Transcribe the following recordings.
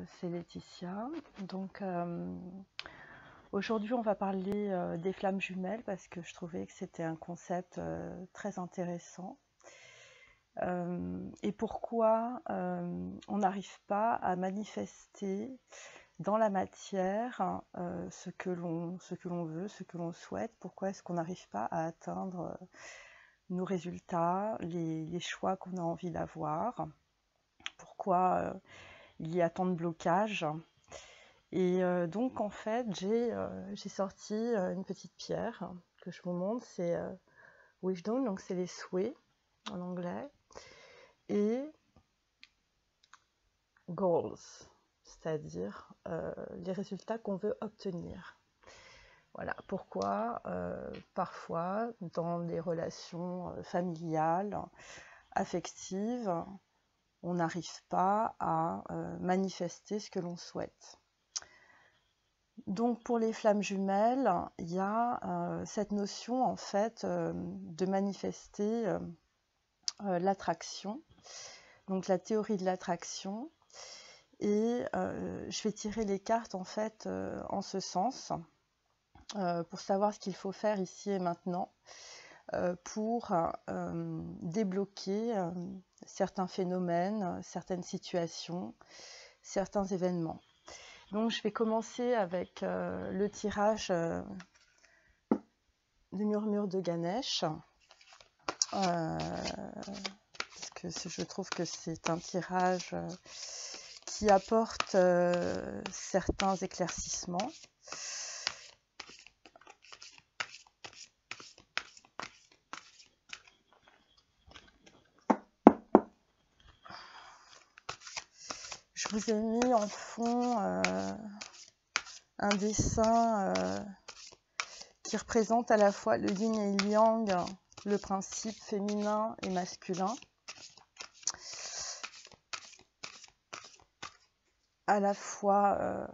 c'est Laetitia. Donc aujourd'hui on va parler des flammes jumelles parce que je trouvais que c'était un concept très intéressant. Et pourquoi on n'arrive pas à manifester dans la matière ce que l'on veut, ce que l'on souhaite. Pourquoi est-ce qu'on n'arrive pas à atteindre nos résultats, les choix qu'on a envie d'avoir? Pourquoi il y a tant de blocages? Et donc en fait j'ai sorti une petite pierre que je vous montre, c'est Wisdom, donc c'est les souhaits en anglais, et Goals, c'est-à-dire les résultats qu'on veut obtenir. Voilà pourquoi parfois dans des relations familiales, affectives, on n'arrive pas à manifester ce que l'on souhaite. Donc pour les flammes jumelles, il y a cette notion en fait de manifester l'attraction, donc la théorie de l'attraction, et je vais tirer les cartes en fait en ce sens pour savoir ce qu'il faut faire ici et maintenant pour débloquer certains phénomènes, certaines situations, certains événements. Donc je vais commencer avec le tirage du murmure de Ganesh, parce que je trouve que c'est un tirage qui apporte certains éclaircissements. Je vous ai mis en fond un dessin qui représente à la fois le yin et le yang, le principe féminin et masculin, à la fois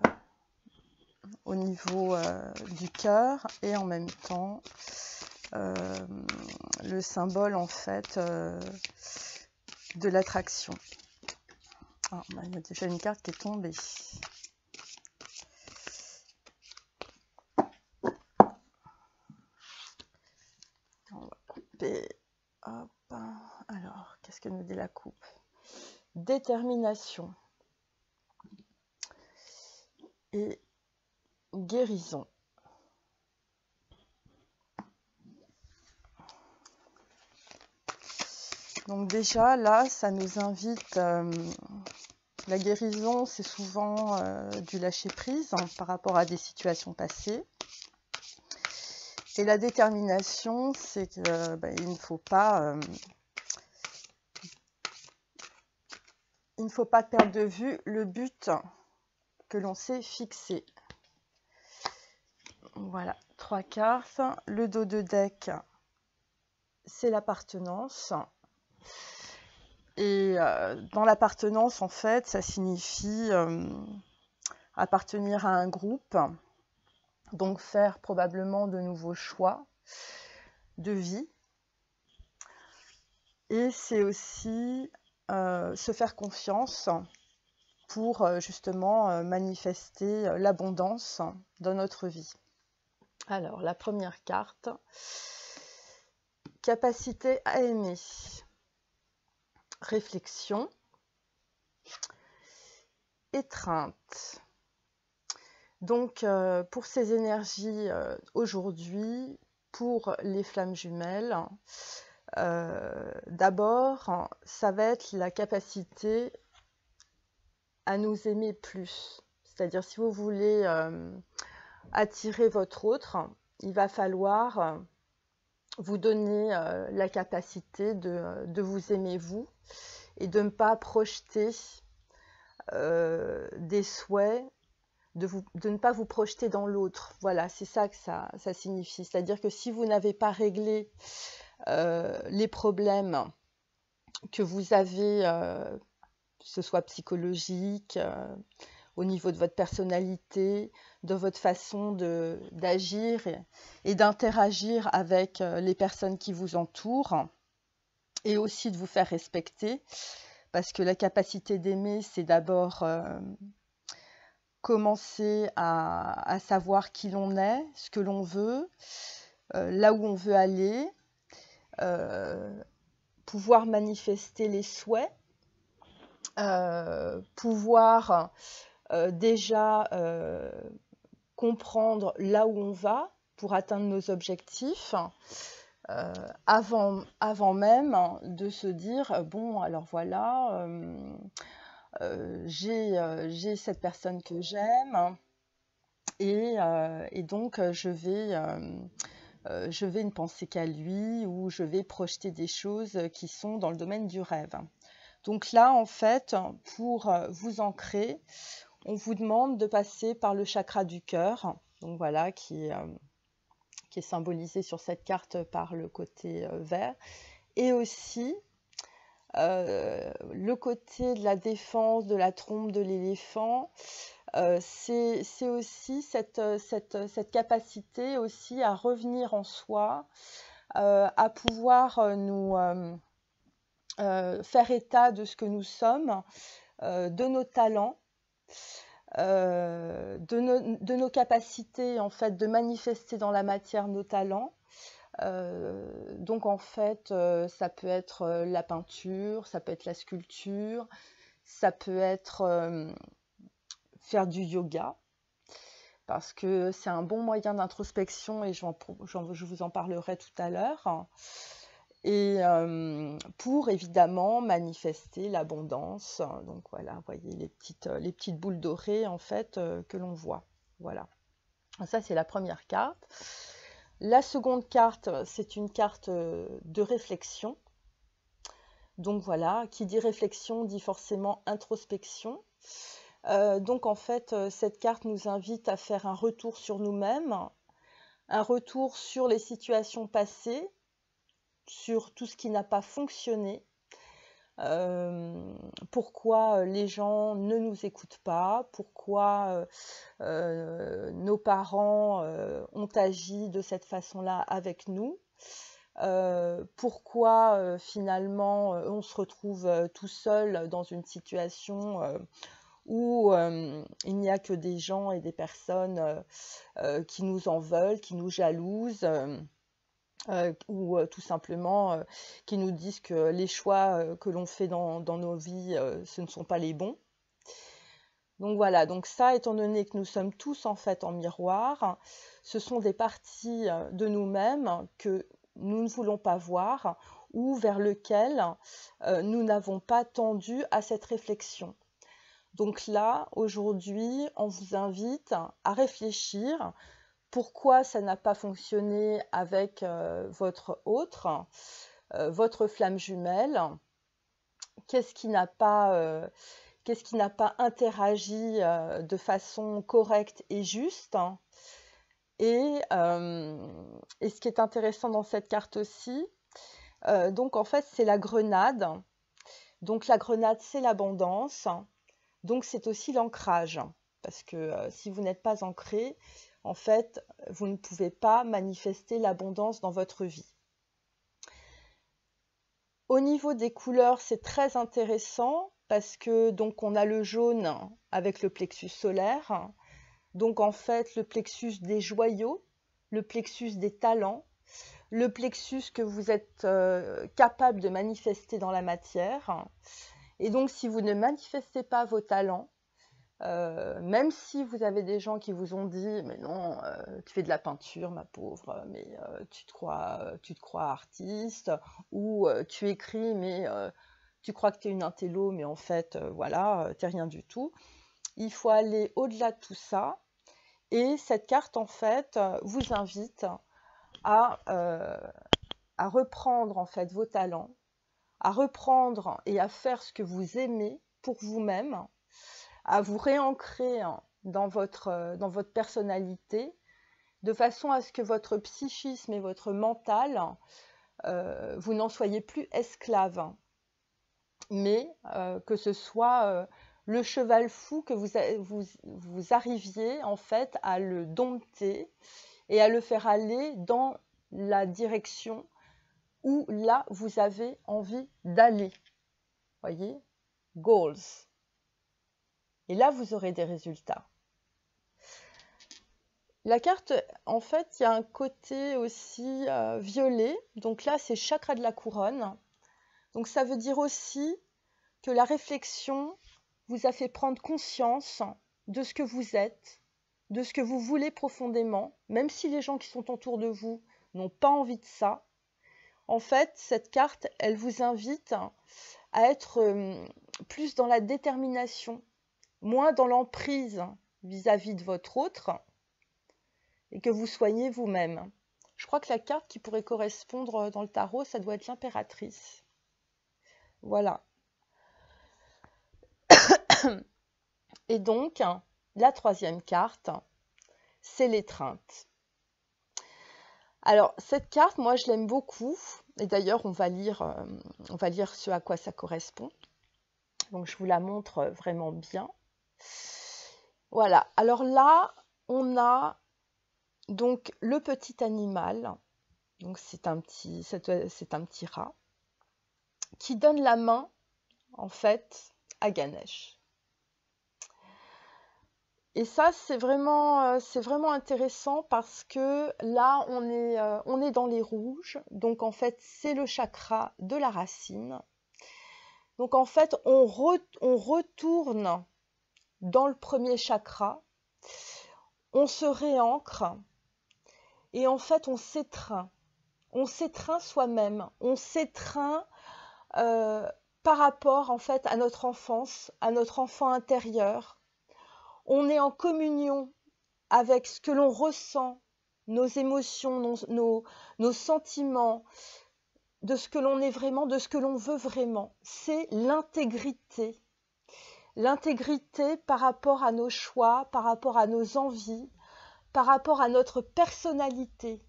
au niveau du cœur et en même temps le symbole en fait de l'attraction. Ah, bah, il y a déjà une carte qui est tombée. On va couper. Hop. Alors, qu'est-ce que nous dit la coupe? Détermination et guérison. Donc déjà, là, ça nous invite... la guérison, c'est souvent du lâcher-prise par rapport à des situations passées. Et la détermination, c'est qu'il ne faut pas... il ne faut pas perdre de vue le but que l'on s'est fixé. Voilà, 3 cartes. Le dos de deck, c'est l'appartenance. Et dans l'appartenance, en fait, ça signifie appartenir à un groupe, donc faire probablement de nouveaux choix de vie. Et c'est aussi se faire confiance pour justement manifester l'abondance dans notre vie. Alors, la première carte, capacité à aimer. Réflexion, étreinte. Donc pour ces énergies aujourd'hui, pour les flammes jumelles, d'abord ça va être la capacité à nous aimer plus. C'est-à-dire si vous voulez attirer votre autre, il va falloir vous donner la capacité de vous aimer vous et de ne pas projeter des souhaits, de ne pas vous projeter dans l'autre. Voilà, c'est ça que ça signifie. C'est-à-dire que si vous n'avez pas réglé les problèmes que vous avez, que ce soit psychologique, au niveau de votre personnalité, de votre façon d'agir et d'interagir avec les personnes qui vous entourent, et aussi de vous faire respecter, parce que la capacité d'aimer, c'est d'abord commencer à savoir qui l'on est, ce que l'on veut, là où on veut aller, pouvoir manifester les souhaits, pouvoir déjà comprendre là où on va pour atteindre nos objectifs, avant même de se dire bon alors voilà, j'ai cette personne que j'aime et donc je vais ne penser qu'à lui ou je vais projeter des choses qui sont dans le domaine du rêve. Donc là, en fait, pour vous ancrer, on vous demande de passer par le chakra du cœur, donc voilà, qui est symbolisé sur cette carte par le côté vert, et aussi le côté de la défense, de la trompe de l'éléphant. C'est aussi cette capacité aussi à revenir en soi, à pouvoir nous faire état de ce que nous sommes, de nos talents, de nos capacités en fait de manifester dans la matière nos talents. Donc en fait, ça peut être la peinture, ça peut être la sculpture, ça peut être faire du yoga, parce que c'est un bon moyen d'introspection et je vous en parlerai tout à l'heure. Et pour évidemment manifester l'abondance. Donc voilà, vous voyez les petites boules dorées en fait que l'on voit. Voilà. Ça c'est la première carte. La seconde carte, c'est une carte de réflexion. Donc voilà, qui dit réflexion dit forcément introspection. Donc en fait, cette carte nous invite à faire un retour sur nous-mêmes, un retour sur les situations passées, sur tout ce qui n'a pas fonctionné, pourquoi les gens ne nous écoutent pas, pourquoi nos parents ont agi de cette façon-là avec nous, pourquoi finalement on se retrouve tout seul dans une situation où il n'y a que des gens et des personnes qui nous en veulent, qui nous jalousent, ou tout simplement qui nous disent que les choix que l'on fait dans nos vies, ce ne sont pas les bons. Donc voilà, donc ça, étant donné que nous sommes tous en fait en miroir, ce sont des parties de nous-mêmes que nous ne voulons pas voir ou vers lesquelles nous n'avons pas tendu à cette réflexion. Donc là, aujourd'hui, on vous invite à réfléchir pourquoi ça n'a pas fonctionné avec votre autre, votre flamme jumelle, qu'est-ce qui n'a pas interagi de façon correcte et juste. Et ce qui est intéressant dans cette carte aussi, donc en fait c'est la grenade. Donc la grenade c'est l'abondance, donc c'est aussi l'ancrage. Parce que si vous n'êtes pas ancré, en fait, vous ne pouvez pas manifester l'abondance dans votre vie. Au niveau des couleurs, c'est très intéressant parce que donc on a le jaune avec le plexus solaire. Donc en fait, le plexus des joyaux, le plexus des talents, le plexus que vous êtes capable de manifester dans la matière. Et donc si vous ne manifestez pas vos talents, même si vous avez des gens qui vous ont dit mais non, tu fais de la peinture ma pauvre, mais tu te crois artiste, ou tu écris mais tu crois que tu es une intello mais en fait voilà, t'es rien du tout. Il faut aller au-delà de tout ça, et cette carte en fait vous invite à reprendre en fait vos talents, à reprendre et à faire ce que vous aimez pour vous-même, à vous réancrer dans votre personnalité, de façon à ce que votre psychisme et votre mental, vous n'en soyez plus esclave, mais que ce soit le cheval fou, que vous arriviez en fait à le dompter et à le faire aller dans la direction où là vous avez envie d'aller. Voyez, goals. Et là, vous aurez des résultats. La carte, en fait, il y a un côté aussi violet. Donc là, c'est chakra de la couronne. Donc ça veut dire aussi que la réflexion vous a fait prendre conscience de ce que vous êtes, de ce que vous voulez profondément, même si les gens qui sont autour de vous n'ont pas envie de ça. En fait, cette carte, elle vous invite à être plus dans la détermination, moins dans l'emprise vis-à-vis de votre autre, et que vous soyez vous-même. Je crois que la carte qui pourrait correspondre dans le tarot, ça doit être l'impératrice. Voilà. Et donc, la troisième carte, c'est l'étreinte. Alors, cette carte, moi, je l'aime beaucoup. Et d'ailleurs, on va lire ce à quoi ça correspond. Donc, je vous la montre vraiment bien. Voilà. Alors là, on a donc le petit animal. Donc, c'est un petit rat qui donne la main, en fait, à Ganesh. Et ça, c'est vraiment intéressant parce que là, on est dans les rouges. Donc, en fait, c'est le chakra de la racine. Donc, en fait, on retourne dans le premier chakra. On se réancre. Et en fait, on s'étreint. On s'étreint soi-même. On s'étreint par rapport, en fait, à notre enfance, à notre enfant intérieur. On est en communion avec ce que l'on ressent, nos émotions, nos sentiments, de ce que l'on est vraiment, de ce que l'on veut vraiment. C'est l'intégrité. L'intégrité par rapport à nos choix, par rapport à nos envies, par rapport à notre personnalité.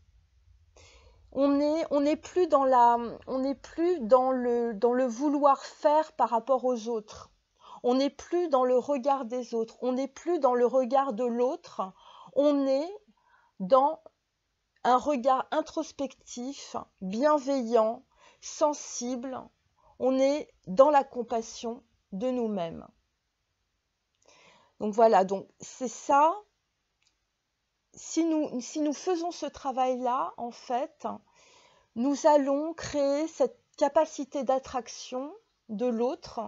On n'est plus dans le vouloir faire par rapport aux autres. On n'est plus dans le regard des autres, on n'est plus dans le regard de l'autre, on est dans un regard introspectif, bienveillant, sensible, on est dans la compassion de nous-mêmes. Donc voilà, donc c'est ça. Si nous faisons ce travail-là, en fait, nous allons créer cette capacité d'attraction de l'autre.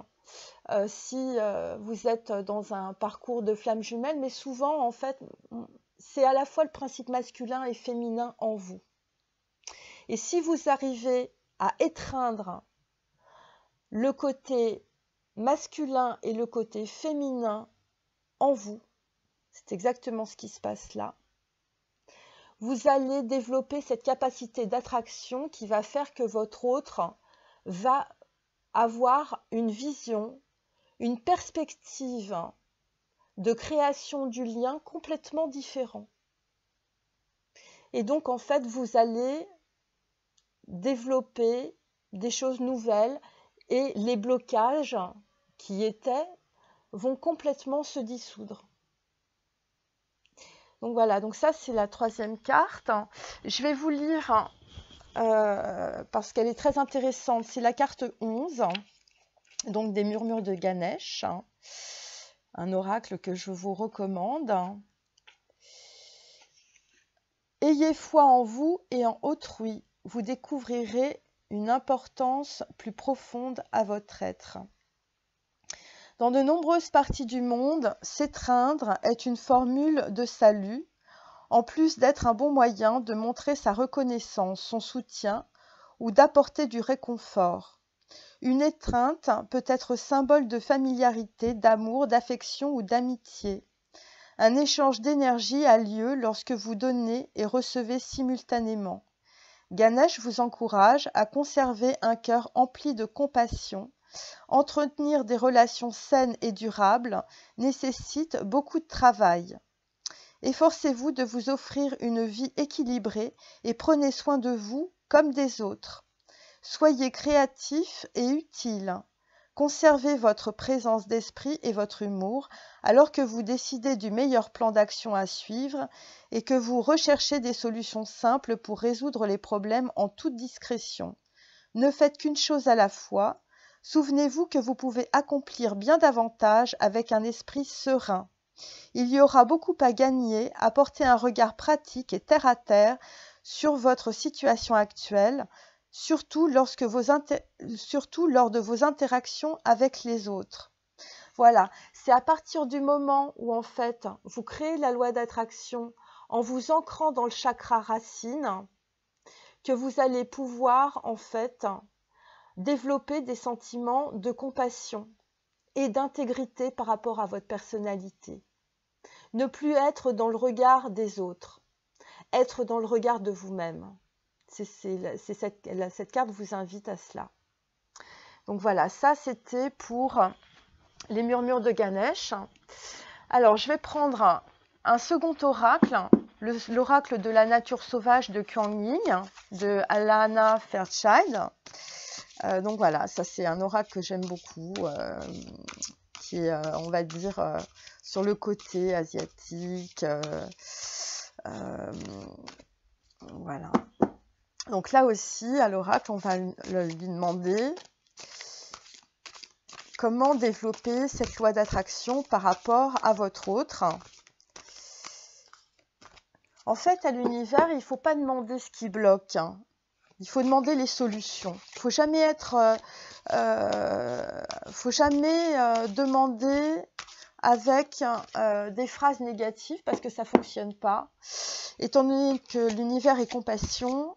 Si vous êtes dans un parcours de flammes jumelles, mais souvent, en fait, c'est à la fois le principe masculin et féminin en vous. Et si vous arrivez à étreindre le côté masculin et le côté féminin en vous, c'est exactement ce qui se passe là, vous allez développer cette capacité d'attraction qui va faire que votre autre va avoir une vision, une perspective de création du lien complètement différent. Et donc, en fait, vous allez développer des choses nouvelles et les blocages qui étaient vont complètement se dissoudre. Donc voilà, donc ça c'est la troisième carte. Je vais vous lire parce qu'elle est très intéressante. C'est la carte 11, donc des murmures de Ganesh. Un oracle que je vous recommande. Ayez foi en vous et en autrui, vous découvrirez une importance plus profonde à votre être. Dans de nombreuses parties du monde, s'étreindre est une formule de salut, en plus d'être un bon moyen de montrer sa reconnaissance, son soutien ou d'apporter du réconfort. Une étreinte peut être symbole de familiarité, d'amour, d'affection ou d'amitié. Un échange d'énergie a lieu lorsque vous donnez et recevez simultanément. Ganesh vous encourage à conserver un cœur empli de compassion. Entretenir des relations saines et durables nécessite beaucoup de travail. Efforcez-vous de vous offrir une vie équilibrée et prenez soin de vous comme des autres. Soyez créatif et utile. Conservez votre présence d'esprit et votre humour alors que vous décidez du meilleur plan d'action à suivre et que vous recherchez des solutions simples pour résoudre les problèmes en toute discrétion. Ne faites qu'une chose à la fois. Souvenez-vous que vous pouvez accomplir bien davantage avec un esprit serein. Il y aura beaucoup à gagner à porter un regard pratique et terre à terre sur votre situation actuelle, surtout lors de vos interactions avec les autres. Voilà, c'est à partir du moment où en fait vous créez la loi d'attraction en vous ancrant dans le chakra racine que vous allez pouvoir en fait développer des sentiments de compassion et d'intégrité par rapport à votre personnalité. Ne plus être dans le regard des autres, être dans le regard de vous-même. Cette carte vous invite à cela. Donc voilà, ça c'était pour les murmures de Ganesh. Alors je vais prendre un second oracle, l'oracle de la nature sauvage de Kuan Yin, de Alana Fairchild. Donc voilà, ça c'est un oracle que j'aime beaucoup, qui est, on va dire, sur le côté asiatique. Voilà. Donc là aussi, à l'oracle, on va lui demander comment développer cette loi d'attraction par rapport à votre autre. En fait, à l'univers, il ne faut pas demander ce qui bloque. Il faut demander les solutions. Il ne faut jamais demander avec des phrases négatives parce que ça ne fonctionne pas. Étant donné que l'univers est compassion,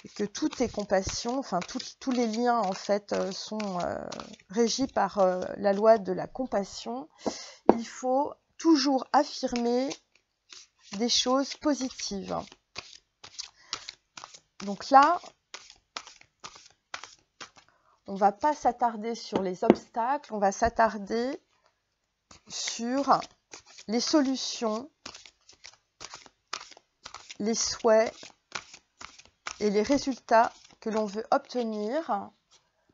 et que tout est compassion, enfin tous les liens en fait sont régis par la loi de la compassion, il faut toujours affirmer des choses positives. Donc là, on ne va pas s'attarder sur les obstacles, on va s'attarder sur les solutions, les souhaits et les résultats que l'on veut obtenir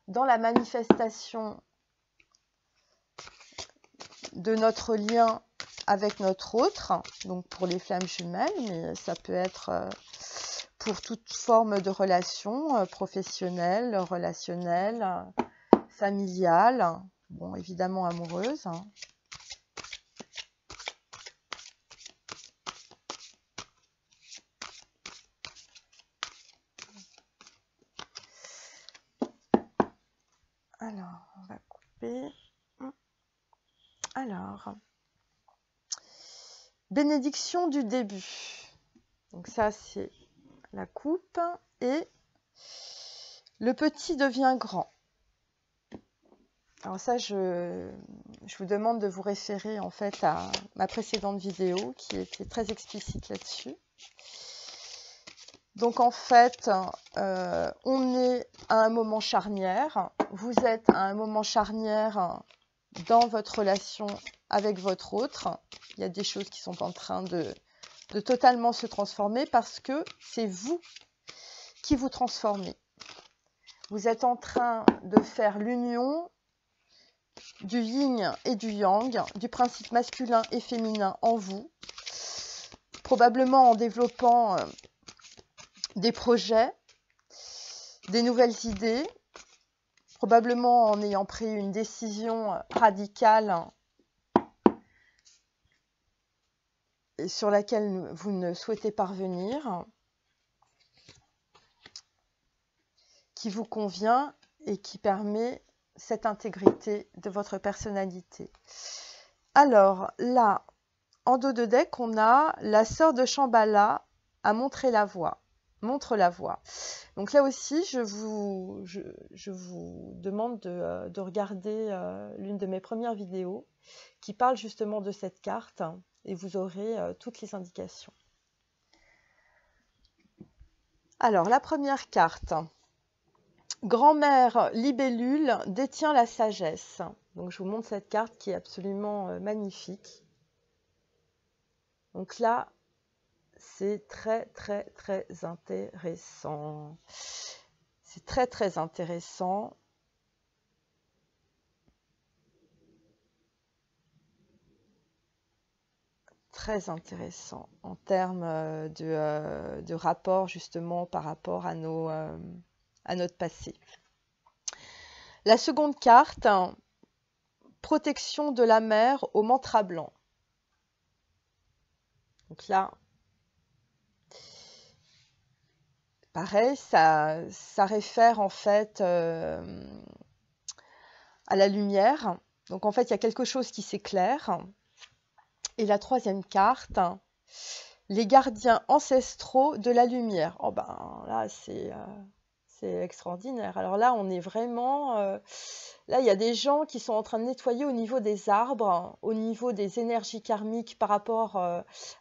dans la manifestation de notre lien avec notre autre, donc pour les flammes jumelles, mais ça peut être pour toute forme de relation, professionnelle, relationnelle, familiale, bon, évidemment amoureuse. Alors, on va couper. Alors, bénédiction du début. Donc ça, c'est la coupe. Et le petit devient grand. Alors ça, je vous demande de vous référer en fait à ma précédente vidéo qui était très explicite là-dessus. Donc en fait, on est à un moment charnière. Vous êtes à un moment charnière dans votre relation avec votre autre. Il y a des choses qui sont en train de totalement se transformer parce que c'est vous qui vous transformez. Vous êtes en train de faire l'union du yin et du yang, du principe masculin et féminin en vous, probablement en développant des projets, des nouvelles idées, probablement en ayant pris une décision radicale sur laquelle vous ne souhaitez pas revenir, qui vous convient et qui permet cette intégrité de votre personnalité. Alors là, en dos de deck, on a la sœur de Shambhala à montrer la voie. Montre la voie. Donc là aussi, je vous demande de regarder l'une de mes premières vidéos qui parle justement de cette carte et vous aurez toutes les indications. Alors, la première carte. Grand-mère libellule détient la sagesse. Donc, je vous montre cette carte qui est absolument magnifique. Donc là, c'est très, très, très intéressant. C'est très, très intéressant. Très intéressant en termes de rapport justement par rapport à notre passé. La seconde carte, protection de la mer au mantra blanc. Donc là, pareil, ça réfère en fait à la lumière. Donc en fait, il y a quelque chose qui s'éclaire. Et la troisième carte, les gardiens ancestraux de la lumière. Oh ben là, c'est extraordinaire. Alors là, on est vraiment... là, il y a des gens qui sont en train de nettoyer au niveau des arbres, au niveau des énergies karmiques par rapport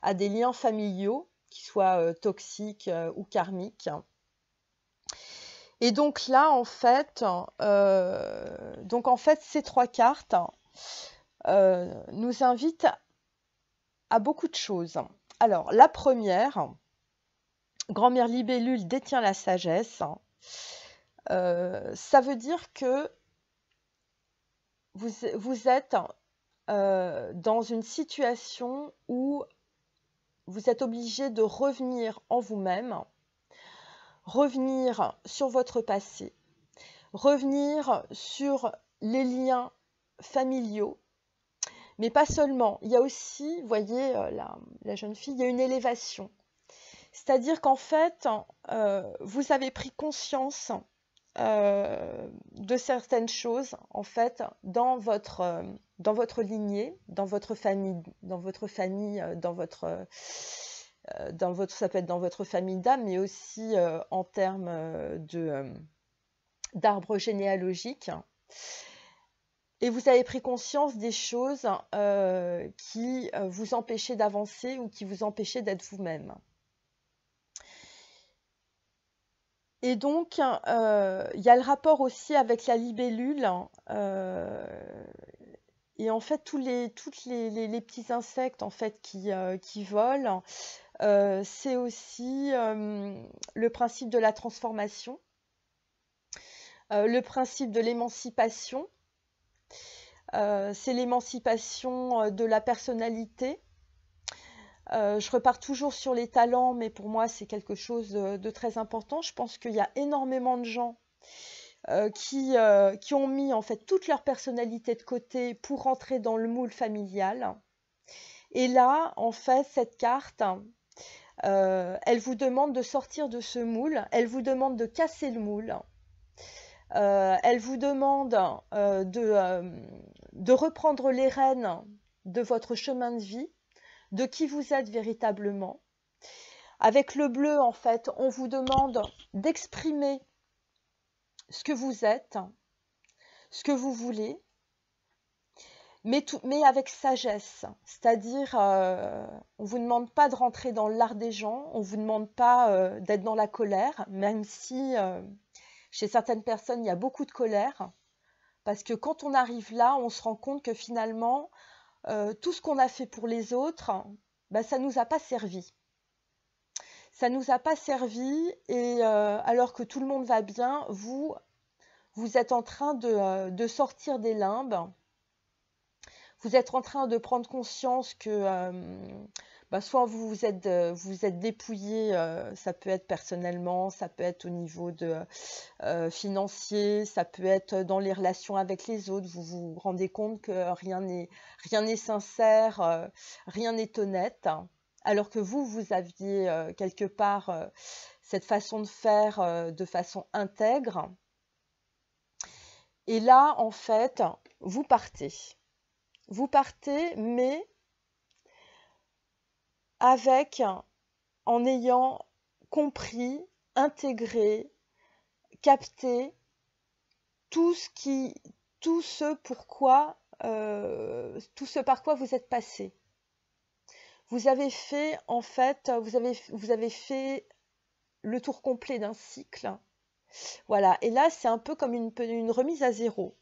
à des liens familiaux, qui soient toxiques ou karmiques. Et donc là, en fait, ces trois cartes nous invitent à beaucoup de choses. Alors, la première, Grand-mère Libellule détient la sagesse. Ça veut dire que vous êtes dans une situation où vous êtes obligé de revenir en vous-même, revenir sur votre passé, revenir sur les liens familiaux, mais pas seulement. Il y a aussi, vous voyez, la jeune fille, il y a une élévation. C'est-à-dire qu'en fait, vous avez pris conscience de certaines choses, en fait, dans votre lignée, dans votre famille, ça peut être dans votre famille d'âme, mais aussi en termes d'arbre généalogique. Et vous avez pris conscience des choses qui vous empêchaient d'avancer ou qui vous empêchaient d'être vous-même. Et donc, il y a le rapport aussi avec la libellule. Et en fait, tous les petits insectes en fait, qui volent, c'est aussi le principe de la transformation, le principe de l'émancipation. C'est l'émancipation de la personnalité. Je repars toujours sur les talents, mais pour moi, c'est quelque chose de très important. Je pense qu'il y a énormément de gens qui ont mis en fait toute leur personnalité de côté pour rentrer dans le moule familial. Et là, en fait, cette carte, elle vous demande de sortir de ce moule, elle vous demande de casser le moule. Elle vous demande de reprendre les rênes de votre chemin de vie, de qui vous êtes véritablement. Avec le bleu, en fait, on vous demande d'exprimer ce que vous êtes, ce que vous voulez, mais avec sagesse. C'est-à-dire, on ne vous demande pas de rentrer dans l'art des gens, on ne vous demande pas d'être dans la colère, même si... chez certaines personnes, il y a beaucoup de colère, parce que quand on arrive là, on se rend compte que finalement, tout ce qu'on a fait pour les autres, ben, ça ne nous a pas servi. Ça ne nous a pas servi, et alors que tout le monde va bien, vous êtes en train de sortir des limbes, vous êtes en train de prendre conscience que... soit vous êtes dépouillé, ça peut être personnellement, ça peut être au niveau financier, ça peut être dans les relations avec les autres. Vous vous rendez compte que rien n'est sincère, rien n'est honnête, alors que vous aviez quelque part cette façon de faire de façon intègre. Et là, en fait, vous partez. Vous partez, mais en ayant compris, intégré, capté tout ce par quoi vous êtes passé. Vous avez fait, en fait, vous avez fait le tour complet d'un cycle. Voilà, et là, c'est un peu comme une remise à zéro.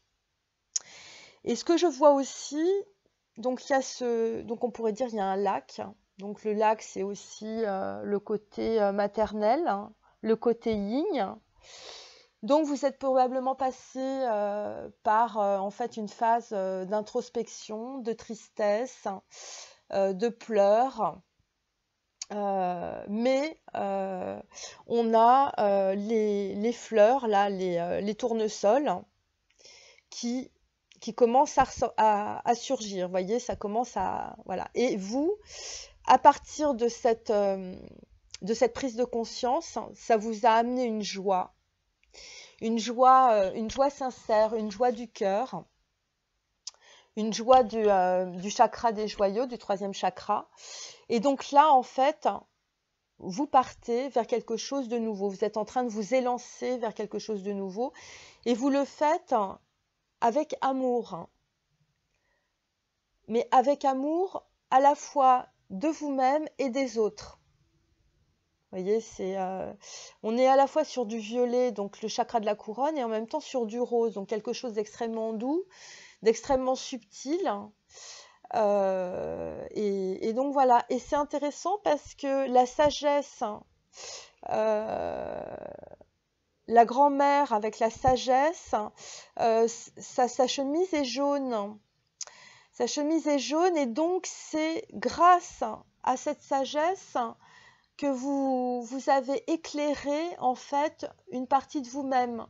Et ce que je vois aussi, donc on pourrait dire il y a un lac. Donc le lac, c'est aussi le côté maternel, hein, le côté yin. Donc vous êtes probablement passé par en fait une phase d'introspection, de tristesse, de pleurs. Mais on a les fleurs, là, les tournesols, qui commencent à surgir. Vous voyez, ça commence à... Voilà. Et vous, à partir de cette prise de conscience, ça vous a amené une joie sincère, une joie du cœur, une joie du chakra des joyaux, du 3e chakra. Et donc là, en fait, vous partez vers quelque chose de nouveau. Vous êtes en train de vous élancer vers quelque chose de nouveau. Et vous le faites avec amour. Mais avec amour à la fois de vous-même et des autres. Vous voyez, on est à la fois sur du violet, donc le chakra de la couronne, et en même temps sur du rose, donc quelque chose d'extrêmement doux, d'extrêmement subtil. Et donc voilà, et c'est intéressant parce que la sagesse, la grand-mère avec la sagesse, sa chemise est jaune. Sa chemise est jaune et donc c'est grâce à cette sagesse que vous avez éclairé en fait une partie de vous-même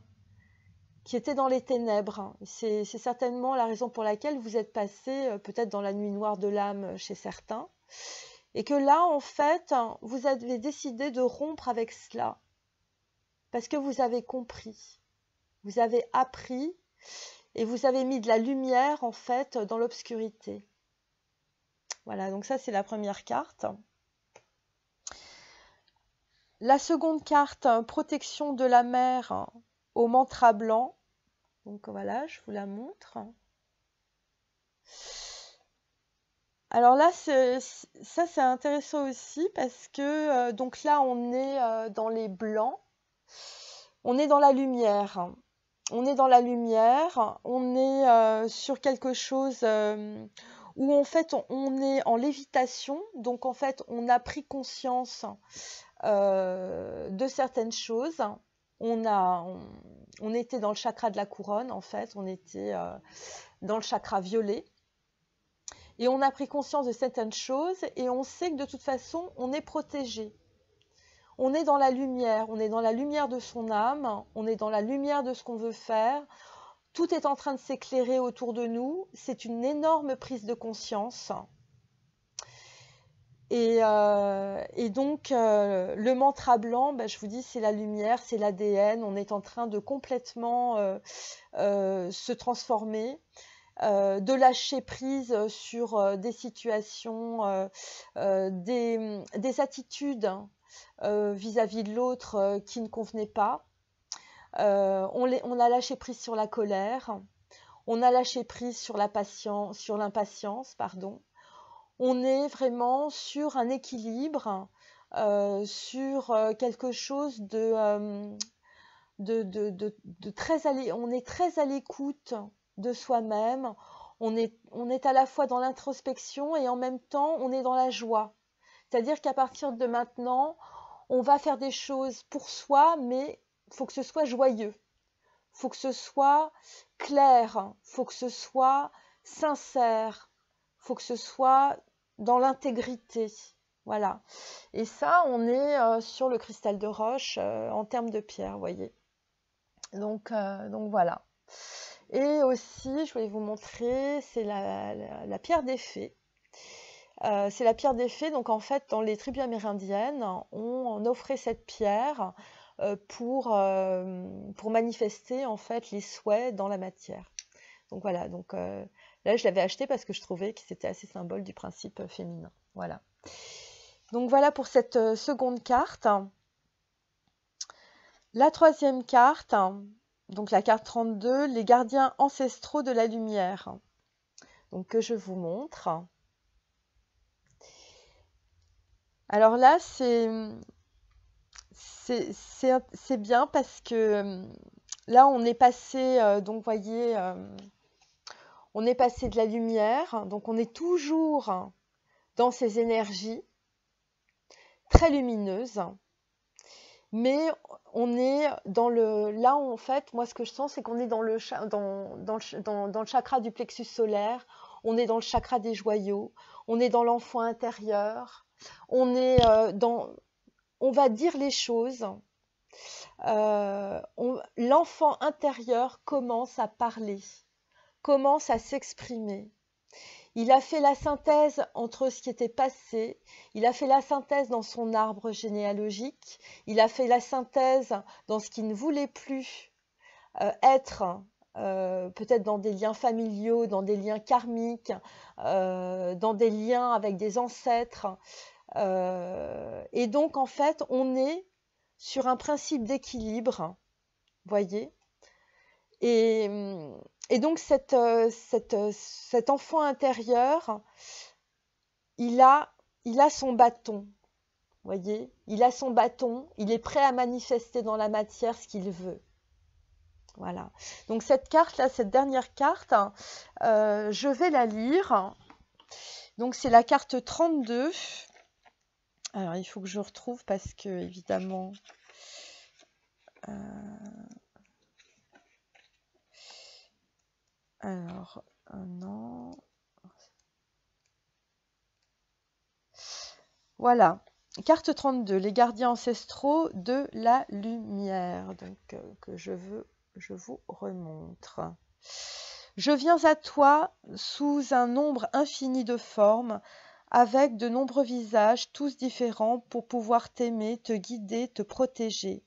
qui était dans les ténèbres. C'est certainement la raison pour laquelle vous êtes passé peut-être dans la nuit noire de l'âme chez certains. Et que là, en fait, vous avez décidé de rompre avec cela. Parce que vous avez compris, vous avez appris et vous avez mis de la lumière, en fait, dans l'obscurité. Voilà, donc ça, c'est la première carte. La seconde carte, protection de la mer au mantra blanc. Donc voilà, je vous la montre. Alors là, ça c'est intéressant aussi parce que donc là on est dans les blancs, on est dans la lumière. On est dans la lumière, on est sur quelque chose où en fait on est en lévitation, donc en fait on a pris conscience de certaines choses. On était dans le chakra de la couronne, en fait, on était dans le chakra violet. Et on a pris conscience de certaines choses et on sait que de toute façon, on est protégé. On est dans la lumière de son âme, on est dans la lumière de ce qu'on veut faire. Tout est en train de s'éclairer autour de nous. C'est une énorme prise de conscience. Et donc, le mantra blanc, je vous dis, c'est la lumière, c'est l'ADN. On est en train de complètement se transformer, de lâcher prise sur des situations, des attitudes vis-à-vis de l'autre qui ne convenaient pas. On a lâché prise sur la colère. On a lâché prise sur l'impatience, pardon. On est vraiment sur un équilibre, sur quelque chose de très on est très à l'écoute de soi-même. On est à la fois dans l'introspection et en même temps on est dans la joie. C'est-à-dire qu'à partir de maintenant, on va faire des choses pour soi, mais il faut que ce soit joyeux. Il faut que ce soit clair, il faut que ce soit sincère, il faut que ce soit dans l'intégrité. Voilà. Et ça, on est sur le cristal de roche en termes de pierre, vous voyez. Donc voilà. Et aussi, je voulais vous montrer, c'est la pierre des fées. C'est la pierre des fées. Donc en fait, dans les tribus amérindiennes, on offrait cette pierre pour manifester en fait les souhaits dans la matière. Donc voilà, donc là je l'avais acheté parce que je trouvais que c'était assez symbole du principe féminin. Voilà. Donc voilà pour cette seconde carte. La troisième carte, donc la carte 32, les gardiens ancestraux de la lumière. Donc que je vous montre. Alors là, c'est bien parce que là, on est passé, donc voyez, on est passé de la lumière, donc on est toujours dans ces énergies très lumineuses, mais on est dans le... Là, en fait, moi, ce que je sens, c'est qu'on est dans le chakra du plexus solaire, on est dans le chakra des joyaux, on est dans l'enfant intérieur, on est on va dire les choses. L'enfant intérieur commence à parler, commence à s'exprimer. Il a fait la synthèse entre ce qui était passé, il a fait la synthèse dans son arbre généalogique, il a fait la synthèse dans ce qu'il ne voulait plus être, peut-être dans des liens familiaux, dans des liens karmiques, dans des liens avec des ancêtres. Et donc, en fait, on est sur un principe d'équilibre, voyez. Et donc, cet enfant intérieur, il a son bâton, voyez. Il a son bâton, il est prêt à manifester dans la matière ce qu'il veut. Voilà. Donc, cette carte-là, cette dernière carte, je vais la lire. Donc, c'est la carte 32. Alors, il faut que je retrouve parce que, évidemment, alors, non. Voilà. Carte 32, les gardiens ancestraux de la lumière. Donc, que je vous remontre. Je viens à toi sous un nombre infini de formes, avec de nombreux visages, tous différents, pour pouvoir t'aimer, te guider, te protéger.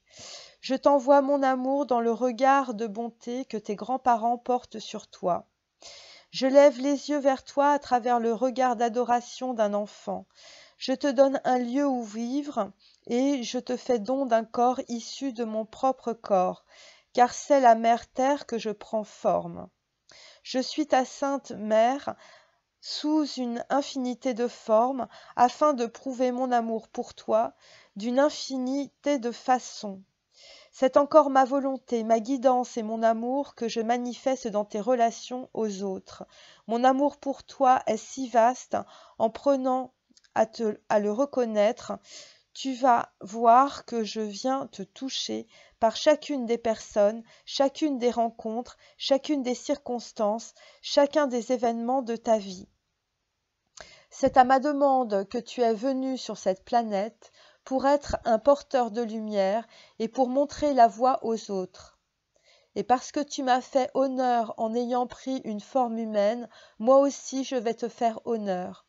Je t'envoie mon amour dans le regard de bonté que tes grands-parents portent sur toi. Je lève les yeux vers toi à travers le regard d'adoration d'un enfant. Je te donne un lieu où vivre et je te fais don d'un corps issu de mon propre corps, car c'est la mère terre que je prends forme. Je suis ta sainte mère, sous une infinité de formes, afin de prouver mon amour pour toi d'une infinité de façons. C'est encore ma volonté, ma guidance et mon amour que je manifeste dans tes relations aux autres. Mon amour pour toi est si vaste, en prenant à le reconnaître, tu vas voir que je viens te toucher par chacune des personnes, chacune des rencontres, chacune des circonstances, chacun des événements de ta vie. C'est à ma demande que tu es venu sur cette planète pour être un porteur de lumière et pour montrer la voie aux autres. Et parce que tu m'as fait honneur en ayant pris une forme humaine, moi aussi je vais te faire honneur.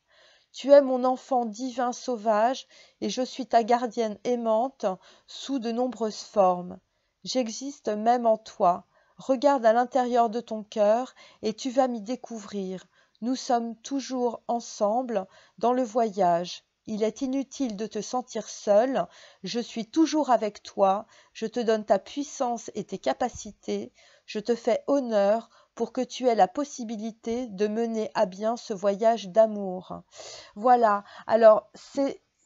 Tu es mon enfant divin sauvage et je suis ta gardienne aimante sous de nombreuses formes. J'existe même en toi. Regarde à l'intérieur de ton cœur et tu vas m'y découvrir. Nous sommes toujours ensemble dans le voyage. Il est inutile de te sentir seul. Je suis toujours avec toi. Je te donne ta puissance et tes capacités. Je te fais honneur pour que tu aies la possibilité de mener à bien ce voyage d'amour. Voilà. Alors,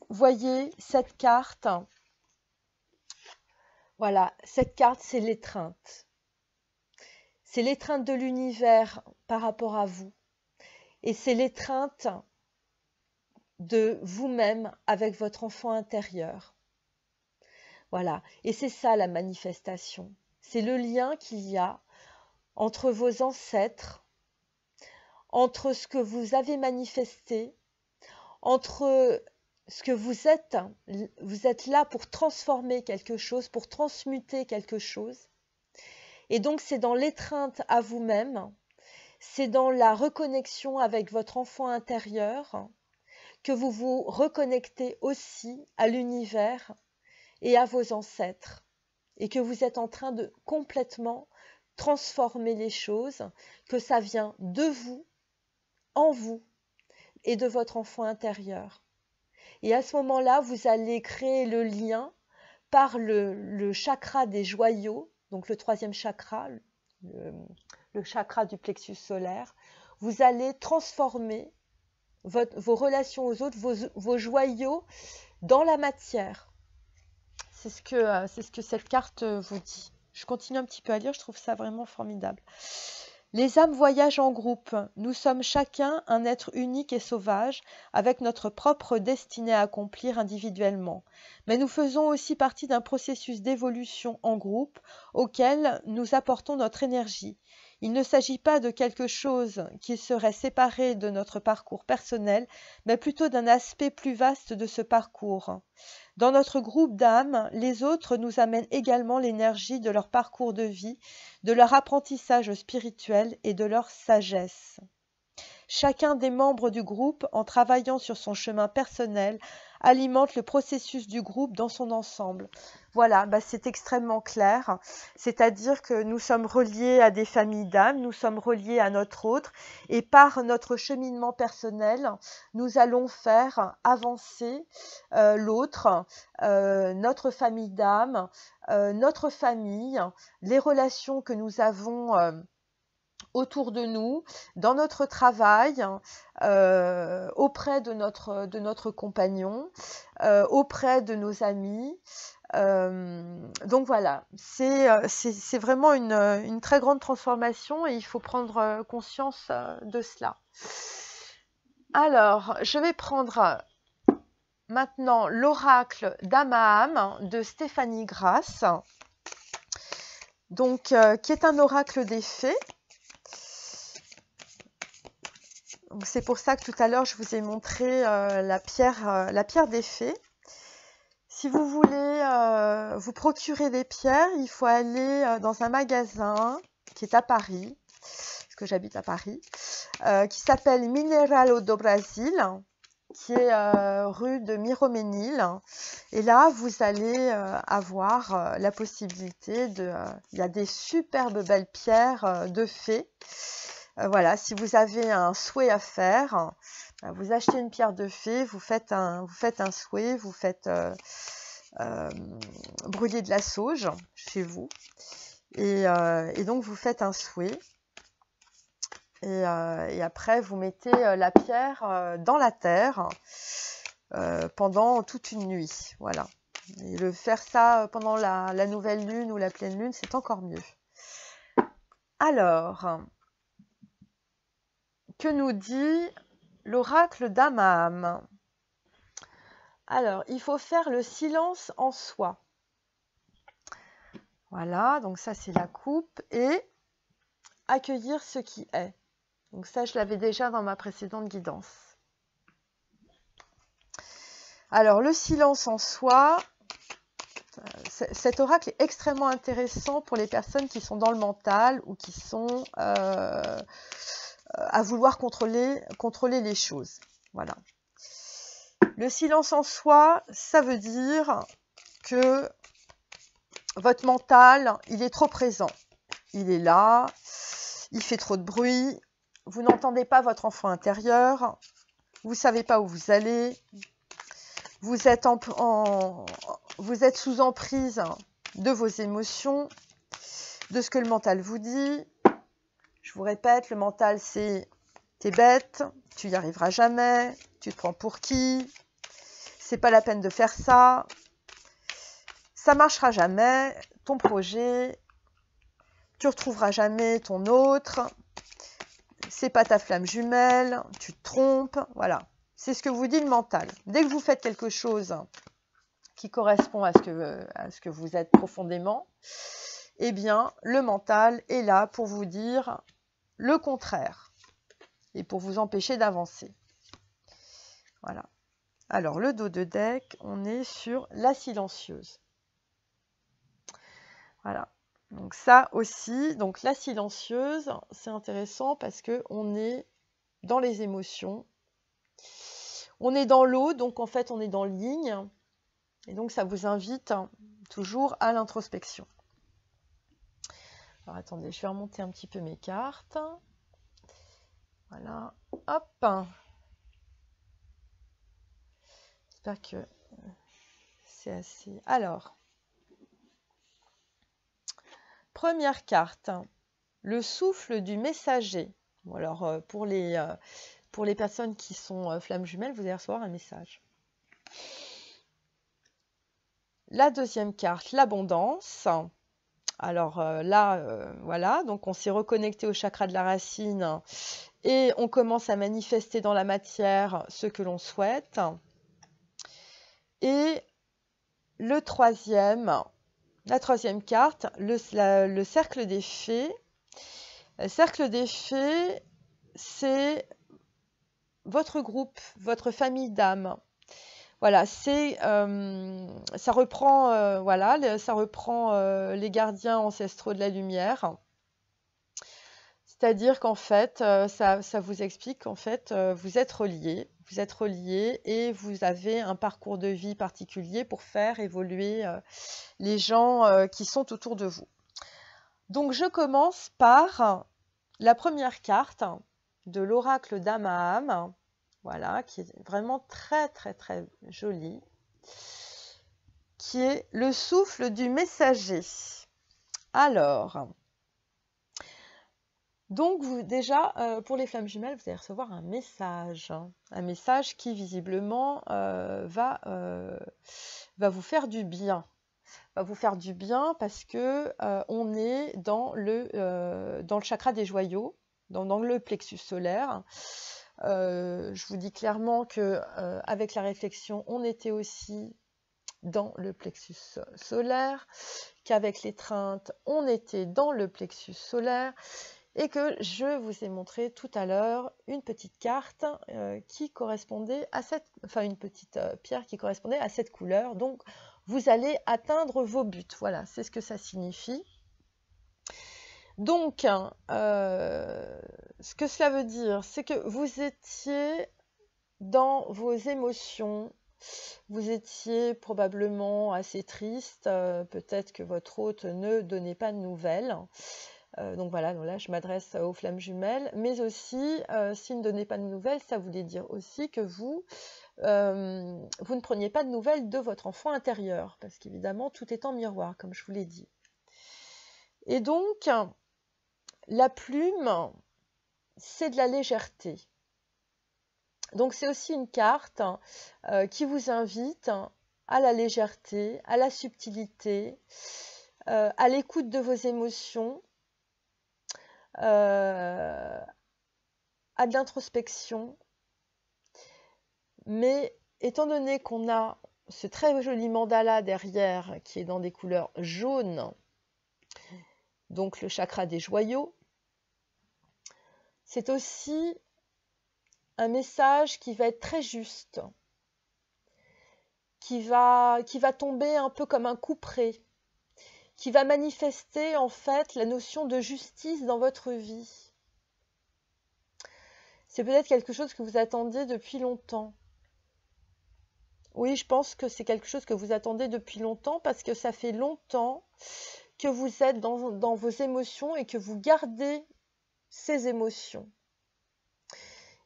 voyez, cette carte. Voilà, cette carte, c'est l'étreinte. C'est l'étreinte de l'univers par rapport à vous. Et c'est l'étreinte de vous-même avec votre enfant intérieur. Voilà. Et c'est ça la manifestation. C'est le lien qu'il y a entre vos ancêtres, entre ce que vous avez manifesté, entre ce que vous êtes là pour transformer quelque chose, pour transmuter quelque chose. Et donc c'est dans l'étreinte à vous-même, c'est dans la reconnexion avec votre enfant intérieur que vous vous reconnectez aussi à l'univers et à vos ancêtres, et que vous êtes en train de complètement transformer les choses, que ça vient de vous, en vous, et de votre enfant intérieur. Et à ce moment-là, vous allez créer le lien par le chakra des joyaux, donc le troisième chakra, le chakra du plexus solaire. Vous allez transformer vos relations aux autres, vos joyaux dans la matière. C'est ce que cette carte vous dit. Je continue un petit peu à lire, je trouve ça vraiment formidable. Les âmes voyagent en groupe. Nous sommes chacun un être unique et sauvage, avec notre propre destinée à accomplir individuellement. Mais nous faisons aussi partie d'un processus d'évolution en groupe auquel nous apportons notre énergie. Il ne s'agit pas de quelque chose qui serait séparé de notre parcours personnel, mais plutôt d'un aspect plus vaste de ce parcours. Dans notre groupe d'âmes, les autres nous amènent également l'énergie de leur parcours de vie, de leur apprentissage spirituel et de leur sagesse. Chacun des membres du groupe, en travaillant sur son chemin personnel, alimente le processus du groupe dans son ensemble. Voilà, bah c'est extrêmement clair. C'est-à-dire que nous sommes reliés à des familles d'âmes, nous sommes reliés à notre autre, et par notre cheminement personnel, nous allons faire avancer l'autre, notre famille d'âmes, notre famille, les relations que nous avons autour de nous, dans notre travail, auprès de notre compagnon, auprès de nos amis. Donc voilà, c'est vraiment une très grande transformation et il faut prendre conscience de cela. Alors, je vais prendre maintenant l'oracle d'Amaham de Stéphanie Grass, donc, qui est un oracle des fées. C'est pour ça que tout à l'heure, je vous ai montré la pierre des fées. Si vous voulez vous procurer des pierres, il faut aller dans un magasin qui est à Paris, parce que j'habite à Paris, qui s'appelle Mineralo do Brasil, qui est rue de Miroménil. Et là, vous allez avoir la possibilité de... il y a des superbes belles pierres de fées. Voilà, si vous avez un souhait à faire, vous achetez une pierre de fée, vous faites un souhait, vous faites brûler de la sauge chez vous, et donc vous faites un souhait, et après vous mettez la pierre dans la terre pendant toute une nuit. Voilà. Et faire ça pendant la nouvelle lune ou la pleine lune, c'est encore mieux. Alors, que nous dit l'oracle d'Amaham? Alors, il faut faire le silence en soi. Voilà, donc ça c'est la coupe, et accueillir ce qui est. Donc ça, je l'avais déjà dans ma précédente guidance. Alors, le silence en soi, cet oracle est extrêmement intéressant pour les personnes qui sont dans le mental ou qui sont à vouloir contrôler les choses. Voilà. Le silence en soi, ça veut dire que votre mental, il est trop présent. Il est là, il fait trop de bruit, vous n'entendez pas votre enfant intérieur, vous ne savez pas où vous allez, vous êtes sous emprise de vos émotions, de ce que le mental vous dit. Je vous répète, le mental, c'est « t'es bête, tu n'y arriveras jamais, tu te prends pour qui, c'est pas la peine de faire ça, ça marchera jamais, ton projet, tu retrouveras jamais ton autre, c'est pas ta flamme jumelle, tu te trompes ». Voilà, c'est ce que vous dit le mental. Dès que vous faites quelque chose qui correspond à ce que vous êtes profondément, eh bien, le mental est là pour vous dire le contraire et pour vous empêcher d'avancer. Voilà. Alors, le dos de deck, on est sur la silencieuse. Voilà. Donc ça aussi, donc la silencieuse, c'est intéressant parce qu'on est dans les émotions. On est dans l'eau, donc en fait, on est dans ligne. Et donc, ça vous invite toujours à l'introspection. Alors, attendez, je vais remonter un petit peu mes cartes. Voilà. Hop. J'espère que c'est assez... Alors, première carte, le souffle du messager. Bon, alors, pour les personnes qui sont flammes jumelles, vous allez recevoir un message. La deuxième carte, l'abondance. Alors là, voilà, donc on s'est reconnecté au chakra de la racine et on commence à manifester dans la matière ce que l'on souhaite. Et la troisième carte, le cercle des fées. Le cercle des fées, c'est votre groupe, votre famille d'âmes. Voilà, ça reprend, voilà, ça reprend les gardiens ancestraux de la lumière. C'est-à-dire qu'en fait, ça vous explique qu'en fait, vous êtes reliés et vous avez un parcours de vie particulier pour faire évoluer les gens qui sont autour de vous. Donc, je commence par la première carte de l'oracle d'âme à âme, voilà, qui est vraiment très, très, très jolie, qui est le souffle du messager. Alors, donc déjà, pour les flammes jumelles, vous allez recevoir un message qui visiblement va vous faire du bien. Va vous faire du bien parce que on est dans le chakra des joyaux, dans le plexus solaire. Je vous dis clairement que avec la réflexion, on était aussi dans le plexus solaire, qu'avec l'étreinte, on était dans le plexus solaire, et que je vous ai montré tout à l'heure une petite carte qui correspondait à une petite pierre qui correspondait à cette couleur. Donc, vous allez atteindre vos buts. Voilà, c'est ce que ça signifie. Donc, ce que cela veut dire, c'est que vous étiez dans vos émotions, vous étiez probablement assez triste, peut-être que votre hôte ne donnait pas de nouvelles. Donc voilà, donc là je m'adresse aux flammes jumelles, mais aussi, s'il ne donnait pas de nouvelles, ça voulait dire aussi que vous ne preniez pas de nouvelles de votre enfant intérieur, parce qu'évidemment, tout est en miroir, comme je vous l'ai dit. Et donc, la plume, c'est de la légèreté. Donc, c'est aussi une carte qui vous invite à la légèreté, à la subtilité, à l'écoute de vos émotions, à de l'introspection. Mais étant donné qu'on a ce très joli mandala derrière qui est dans des couleurs jaunes, donc le chakra des joyaux, c'est aussi un message qui va être très juste, qui va tomber un peu comme un couperet, qui va manifester en fait la notion de justice dans votre vie. C'est peut-être quelque chose que vous attendiez depuis longtemps. Oui, je pense que c'est quelque chose que vous attendez depuis longtemps parce que ça fait longtemps que vous êtes dans vos émotions et que vous gardez ces émotions.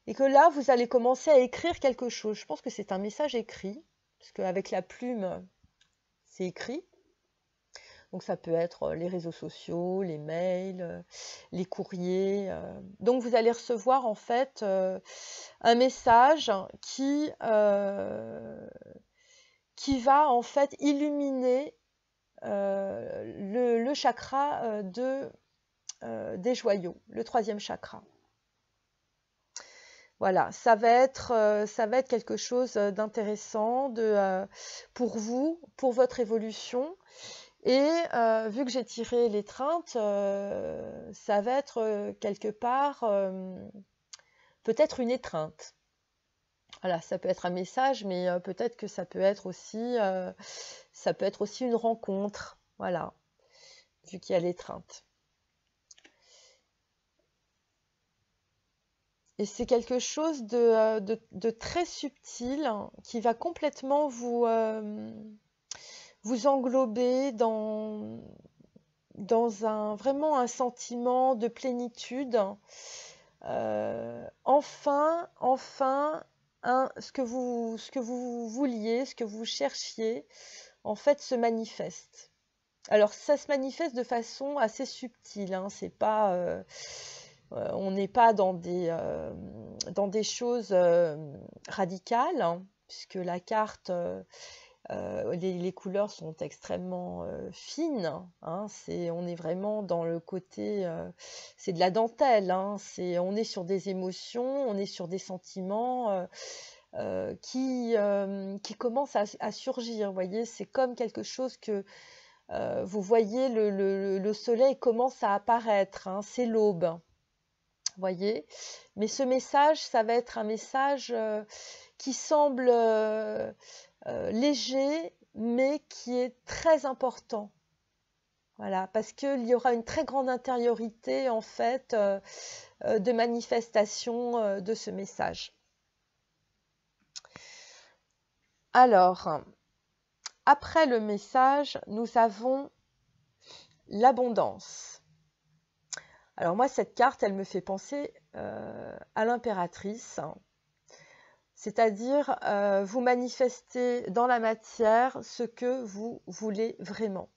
Et que là, vous allez commencer à écrire quelque chose. Je pense que c'est un message écrit, parce qu'avec la plume, c'est écrit. Donc ça peut être les réseaux sociaux, les mails, les courriers. Donc vous allez recevoir en fait un message qui va en fait illuminer le chakra des joyaux, le 3e chakra. Voilà, ça va être quelque chose d'intéressant pour vous, pour votre évolution. Et vu que j'ai tiré l'étreinte, ça va être quelque part peut-être une étreinte. Voilà, ça peut être un message, mais peut-être que ça peut être aussi une rencontre. Voilà, vu qu'il y a l'étreinte. Et c'est quelque chose de très subtil qui va complètement vous englober dans vraiment un sentiment de plénitude. Enfin, ce que vous vouliez, ce que vous cherchiez, en fait, se manifeste. Alors, ça se manifeste de façon assez subtile, hein, c'est pas... on n'est pas dans des choses radicales, hein, puisque la carte, les couleurs sont extrêmement fines. Hein, on est vraiment dans le côté, c'est de la dentelle. Hein, on est sur des émotions, on est sur des sentiments qui commencent à surgir. Vous voyez, c'est comme quelque chose que vous voyez, le soleil commence à apparaître. Hein, c'est l'aube. Voyez, mais ce message, ça va être un message qui semble léger, mais qui est très important. Voilà, parce qu'il y aura une très grande intériorité, en fait, de manifestation de ce message. Alors, après le message, nous avons l'abondance. Alors moi, cette carte, elle me fait penser à l'impératrice. C'est-à-dire, vous manifestez dans la matière ce que vous voulez vraiment.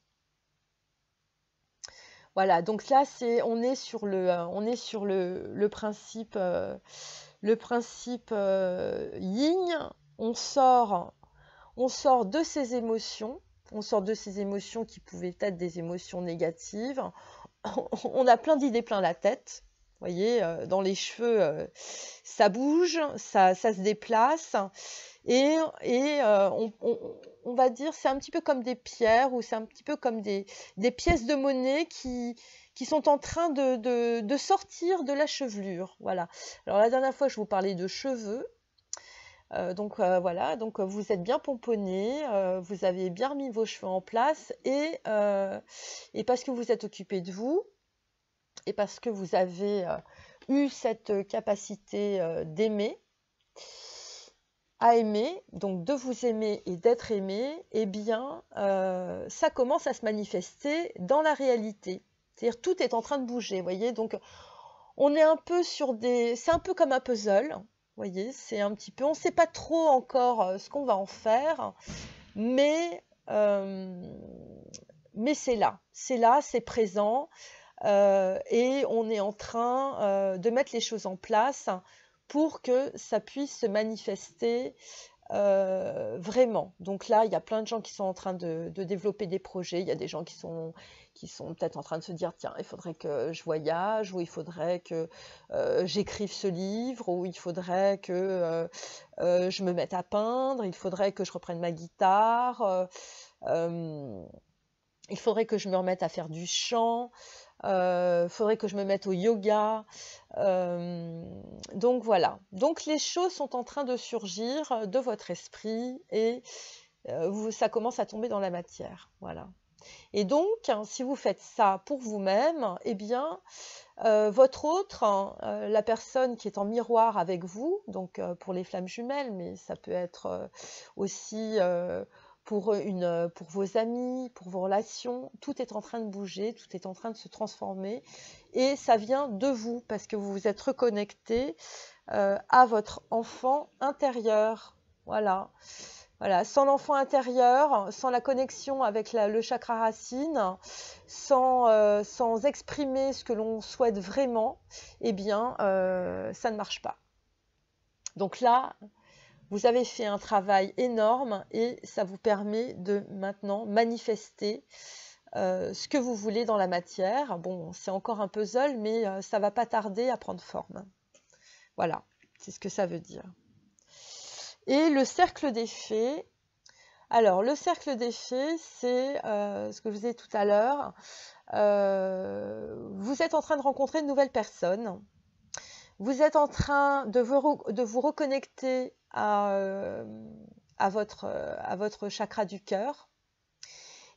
Voilà, donc là, on est sur le principe, yin. On sort de ces émotions. On sort de ces émotions qui pouvaient être des émotions négatives. On a plein d'idées plein la tête. Vous voyez, dans les cheveux, ça bouge, ça se déplace. Et on va dire, c'est un petit peu comme des pierres ou c'est un petit peu comme des pièces de monnaie qui sont en train de sortir de la chevelure. Voilà. Alors la dernière fois, je vous parlais de cheveux. Donc voilà, donc vous êtes bien pomponné, vous avez bien remis vos cheveux en place et parce que vous êtes occupé de vous et parce que vous avez eu cette capacité d'aimer, à aimer, donc de vous aimer et d'être aimé, eh bien ça commence à se manifester dans la réalité. C'est-à-dire tout est en train de bouger, vous voyez, donc on est un peu sur c'est un peu comme un puzzle. Vous voyez, c'est un petit peu, on ne sait pas trop encore ce qu'on va en faire, mais c'est là, c'est présent, et on est en train de mettre les choses en place pour que ça puisse se manifester vraiment. Donc là, il y a plein de gens qui sont en train de développer des projets, il y a des gens qui sont peut-être en train de se dire, tiens, il faudrait que je voyage, ou il faudrait que j'écrive ce livre, ou il faudrait que je me mette à peindre, il faudrait que je reprenne ma guitare, il faudrait que je me remette à faire du chant, il faudrait que je me mette au yoga. Donc voilà. Donc les choses sont en train de surgir de votre esprit et ça commence à tomber dans la matière. Voilà. Et donc, si vous faites ça pour vous-même, eh bien, votre autre, la personne qui est en miroir avec vous, donc pour les flammes jumelles, mais ça peut être aussi pour vos amis, pour vos relations, tout est en train de bouger, tout est en train de se transformer, et ça vient de vous, parce que vous vous êtes reconnecté à votre enfant intérieur. Voilà. Voilà, sans l'enfant intérieur, sans la connexion avec le chakra racine, sans exprimer ce que l'on souhaite vraiment, eh bien, ça ne marche pas. Donc là, vous avez fait un travail énorme et ça vous permet de maintenant manifester ce que vous voulez dans la matière. Bon, c'est encore un puzzle, mais ça ne va pas tarder à prendre forme. Voilà, c'est ce que ça veut dire. Et le cercle des fées. Alors, le cercle des fées, c'est ce que je vous disais tout à l'heure. Vous êtes en train de rencontrer de nouvelles personnes. Vous êtes en train de vous reconnecter à votre chakra du cœur.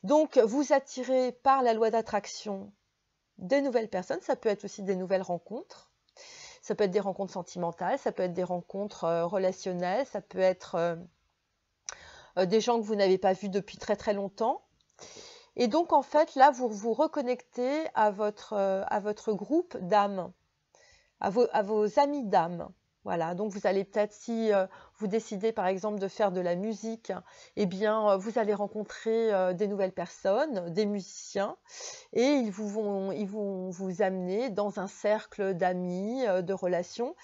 Donc, vous attirez par la loi d'attraction des nouvelles personnes. Ça peut être aussi des nouvelles rencontres. Ça peut être des rencontres sentimentales, ça peut être des rencontres relationnelles, ça peut être des gens que vous n'avez pas vus depuis très très longtemps. Et donc en fait là vous vous reconnectez à votre groupe d'âmes, à vos amis d'âme. Voilà, donc vous allez peut-être, si vous décidez par exemple de faire de la musique, eh bien vous allez rencontrer des nouvelles personnes, des musiciens, et ils vont vous amener dans un cercle d'amis, de relations,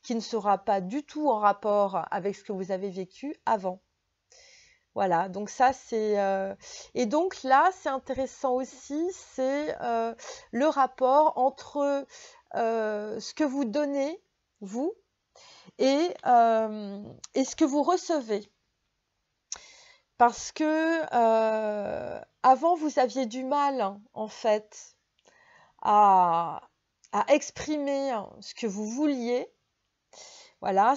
qui ne sera pas du tout en rapport avec ce que vous avez vécu avant. Voilà, donc ça c'est... Et donc là, c'est intéressant aussi, c'est le rapport entre ce que vous donnez, vous, et ce que vous recevez. Parce que avant, vous aviez du mal, en fait, à exprimer ce que vous vouliez, Voilà,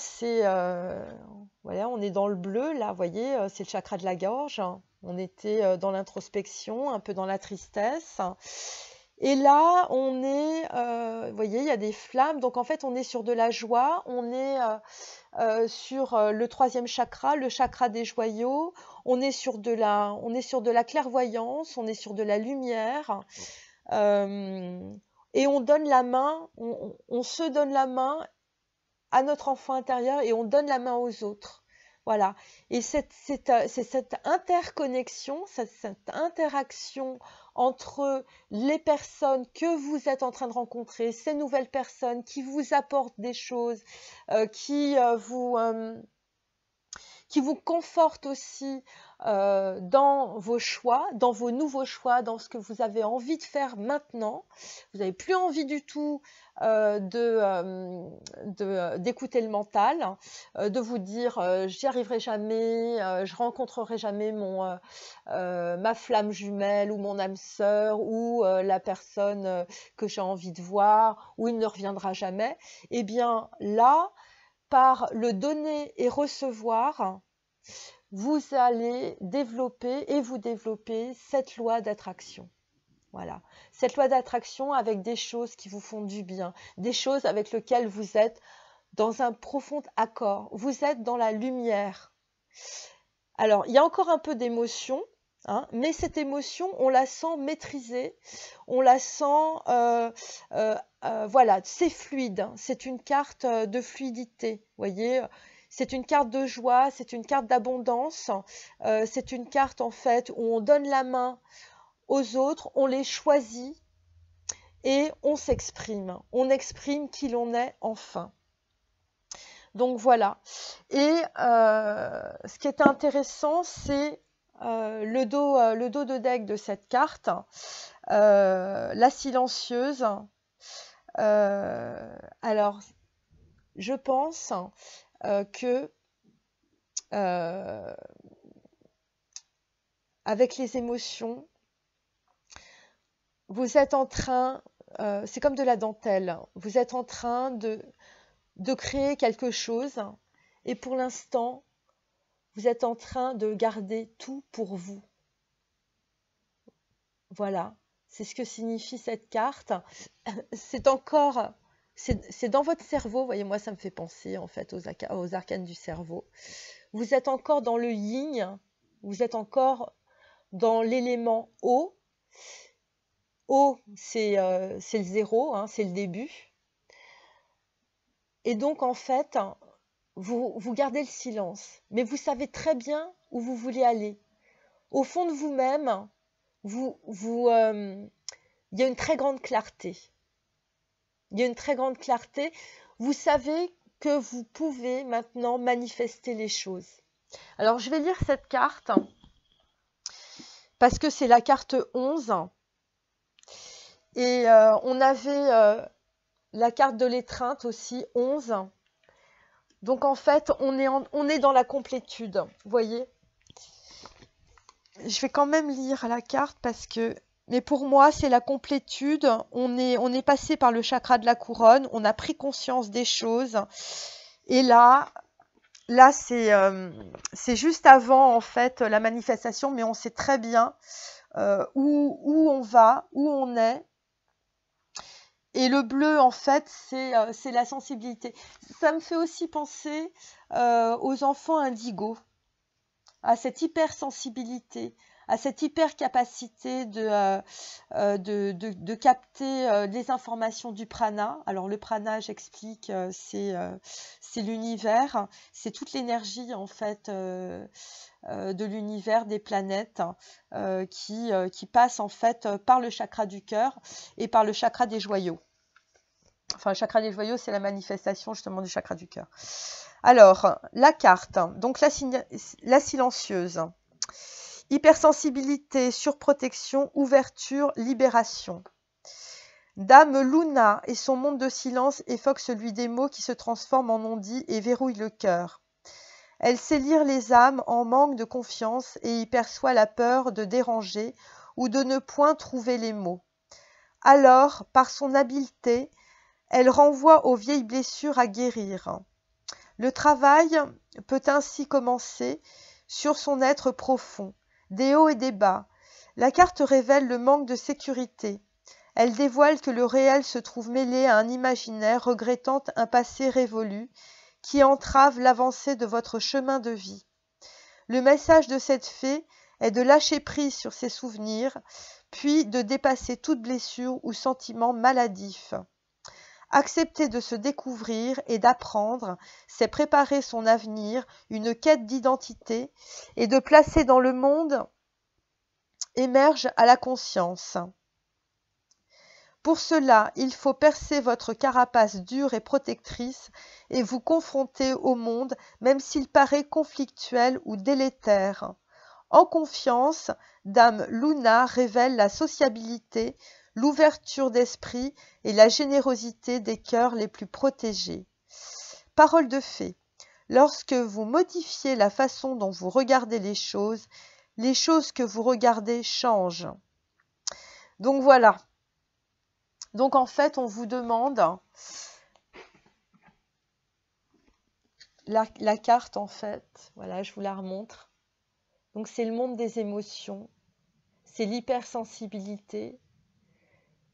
voilà, on est dans le bleu, là, vous voyez, c'est le chakra de la gorge. On était dans l'introspection, un peu dans la tristesse. Et là, on est, vous voyez, il y a des flammes. Donc, en fait, on est sur de la joie. On est sur le 3e chakra, le chakra des joyaux. On est sur de la clairvoyance. On est sur de la lumière. Et on donne la main, on se donne la main à notre enfant intérieur et on donne la main aux autres. Voilà. Et c'est cette interconnexion, cette interaction entre les personnes que vous êtes en train de rencontrer, ces nouvelles personnes qui vous apportent des choses, qui vous confortent aussi dans vos choix, dans vos nouveaux choix, dans ce que vous avez envie de faire maintenant. Vous n'avez plus envie du tout d'écouter le mental, de vous dire j'y arriverai jamais, je rencontrerai jamais ma flamme jumelle ou mon âme sœur ou la personne que j'ai envie de voir, ou il ne reviendra jamais. Eh bien là, par le donner et recevoir, vous allez développer et vous développez cette loi d'attraction. Voilà, cette loi d'attraction avec des choses qui vous font du bien, des choses avec lesquelles vous êtes dans un profond accord, vous êtes dans la lumière. Alors, il y a encore un peu d'émotion, hein, mais cette émotion, on la sent maîtrisée, on la sent, voilà, c'est fluide, hein, c'est une carte de fluidité, vous voyez, c'est une carte de joie, c'est une carte d'abondance, c'est une carte en fait où on donne la main aux autres, on les choisit et on s'exprime. On exprime qui l'on est enfin. Donc voilà. Et ce qui est intéressant, c'est le dos de deck de cette carte, la silencieuse. Alors, je pense que avec les émotions, vous êtes en train, c'est comme de la dentelle, vous êtes en train de créer quelque chose et pour l'instant, vous êtes en train de garder tout pour vous. Voilà, c'est ce que signifie cette carte. C'est encore, c'est dans votre cerveau, vous voyez, moi ça me fait penser en fait aux arcanes du cerveau. Vous êtes encore dans le yin, vous êtes encore dans l'élément eau. Eau, c'est le 0, hein, c'est le début. Et donc, en fait, vous gardez le silence, mais vous savez très bien où vous voulez aller. Au fond de vous-même, il y a une très grande clarté. Il y a une très grande clarté. Vous savez que vous pouvez maintenant manifester les choses. Alors, je vais lire cette carte parce que c'est la carte 11. Et on avait la carte de l'étreinte aussi, 11. Donc en fait, on est dans la complétude, vous voyez. Je vais quand même lire la carte parce que... Mais pour moi, c'est la complétude. On est passé par le chakra de la couronne, on a pris conscience des choses. Et là c'est juste avant en fait la manifestation, mais on sait très bien où on va, où on est. Et le bleu, en fait, c'est la sensibilité. Ça me fait aussi penser aux enfants indigos, à cette hypersensibilité, à cette hypercapacité de capter les informations du prana. Alors le prana, j'explique, c'est l'univers, c'est toute l'énergie en fait de l'univers, des planètes qui passe en fait par le chakra du cœur et par le chakra des joyaux. Enfin, le chakra des joyaux, c'est la manifestation justement du chakra du cœur. Alors, la carte, donc la silencieuse. Hypersensibilité, surprotection, ouverture, libération. Dame Luna et son monde de silence évoquent celui des mots qui se transforment en non-dits et verrouillent le cœur. Elle sait lire les âmes en manque de confiance et y perçoit la peur de déranger ou de ne point trouver les mots. Alors, par son habileté, elle renvoie aux vieilles blessures à guérir. Le travail peut ainsi commencer sur son être profond, des hauts et des bas. La carte révèle le manque de sécurité. Elle dévoile que le réel se trouve mêlé à un imaginaire regrettant un passé révolu qui entrave l'avancée de votre chemin de vie. Le message de cette fée est de lâcher prise sur ses souvenirs, puis de dépasser toute blessure ou sentiment maladif. Accepter de se découvrir et d'apprendre, c'est préparer son avenir, une quête d'identité, et de placer dans le monde émerge à la conscience. Pour cela, il faut percer votre carapace dure et protectrice et vous confronter au monde, même s'il paraît conflictuel ou délétère. En confiance, Dame Luna révèle la sociabilité, l'ouverture d'esprit et la générosité des cœurs les plus protégés. Parole de fée. Lorsque vous modifiez la façon dont vous regardez les choses que vous regardez changent. Donc voilà. Donc en fait, on vous demande la carte en fait. Voilà, je vous la remontre. Donc c'est le monde des émotions, c'est l'hypersensibilité.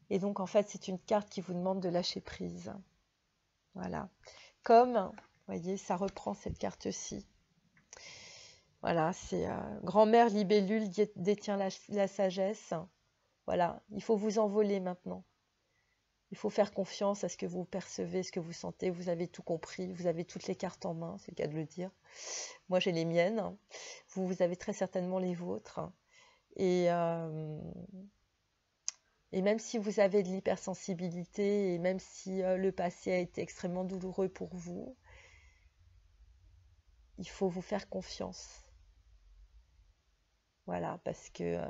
Et donc en fait, c'est une carte qui vous demande de lâcher prise. Voilà. Comme, vous voyez, ça reprend cette carte-ci. Voilà, c'est grand-mère libellule détient la sagesse. Voilà, il faut vous envoler maintenant. Il faut faire confiance à ce que vous percevez, ce que vous sentez. Vous avez tout compris, vous avez toutes les cartes en main, c'est le cas de le dire. Moi, j'ai les miennes. Vous avez très certainement les vôtres. Et même si vous avez de l'hypersensibilité, et même si le passé a été extrêmement douloureux pour vous, il faut vous faire confiance. Voilà, parce que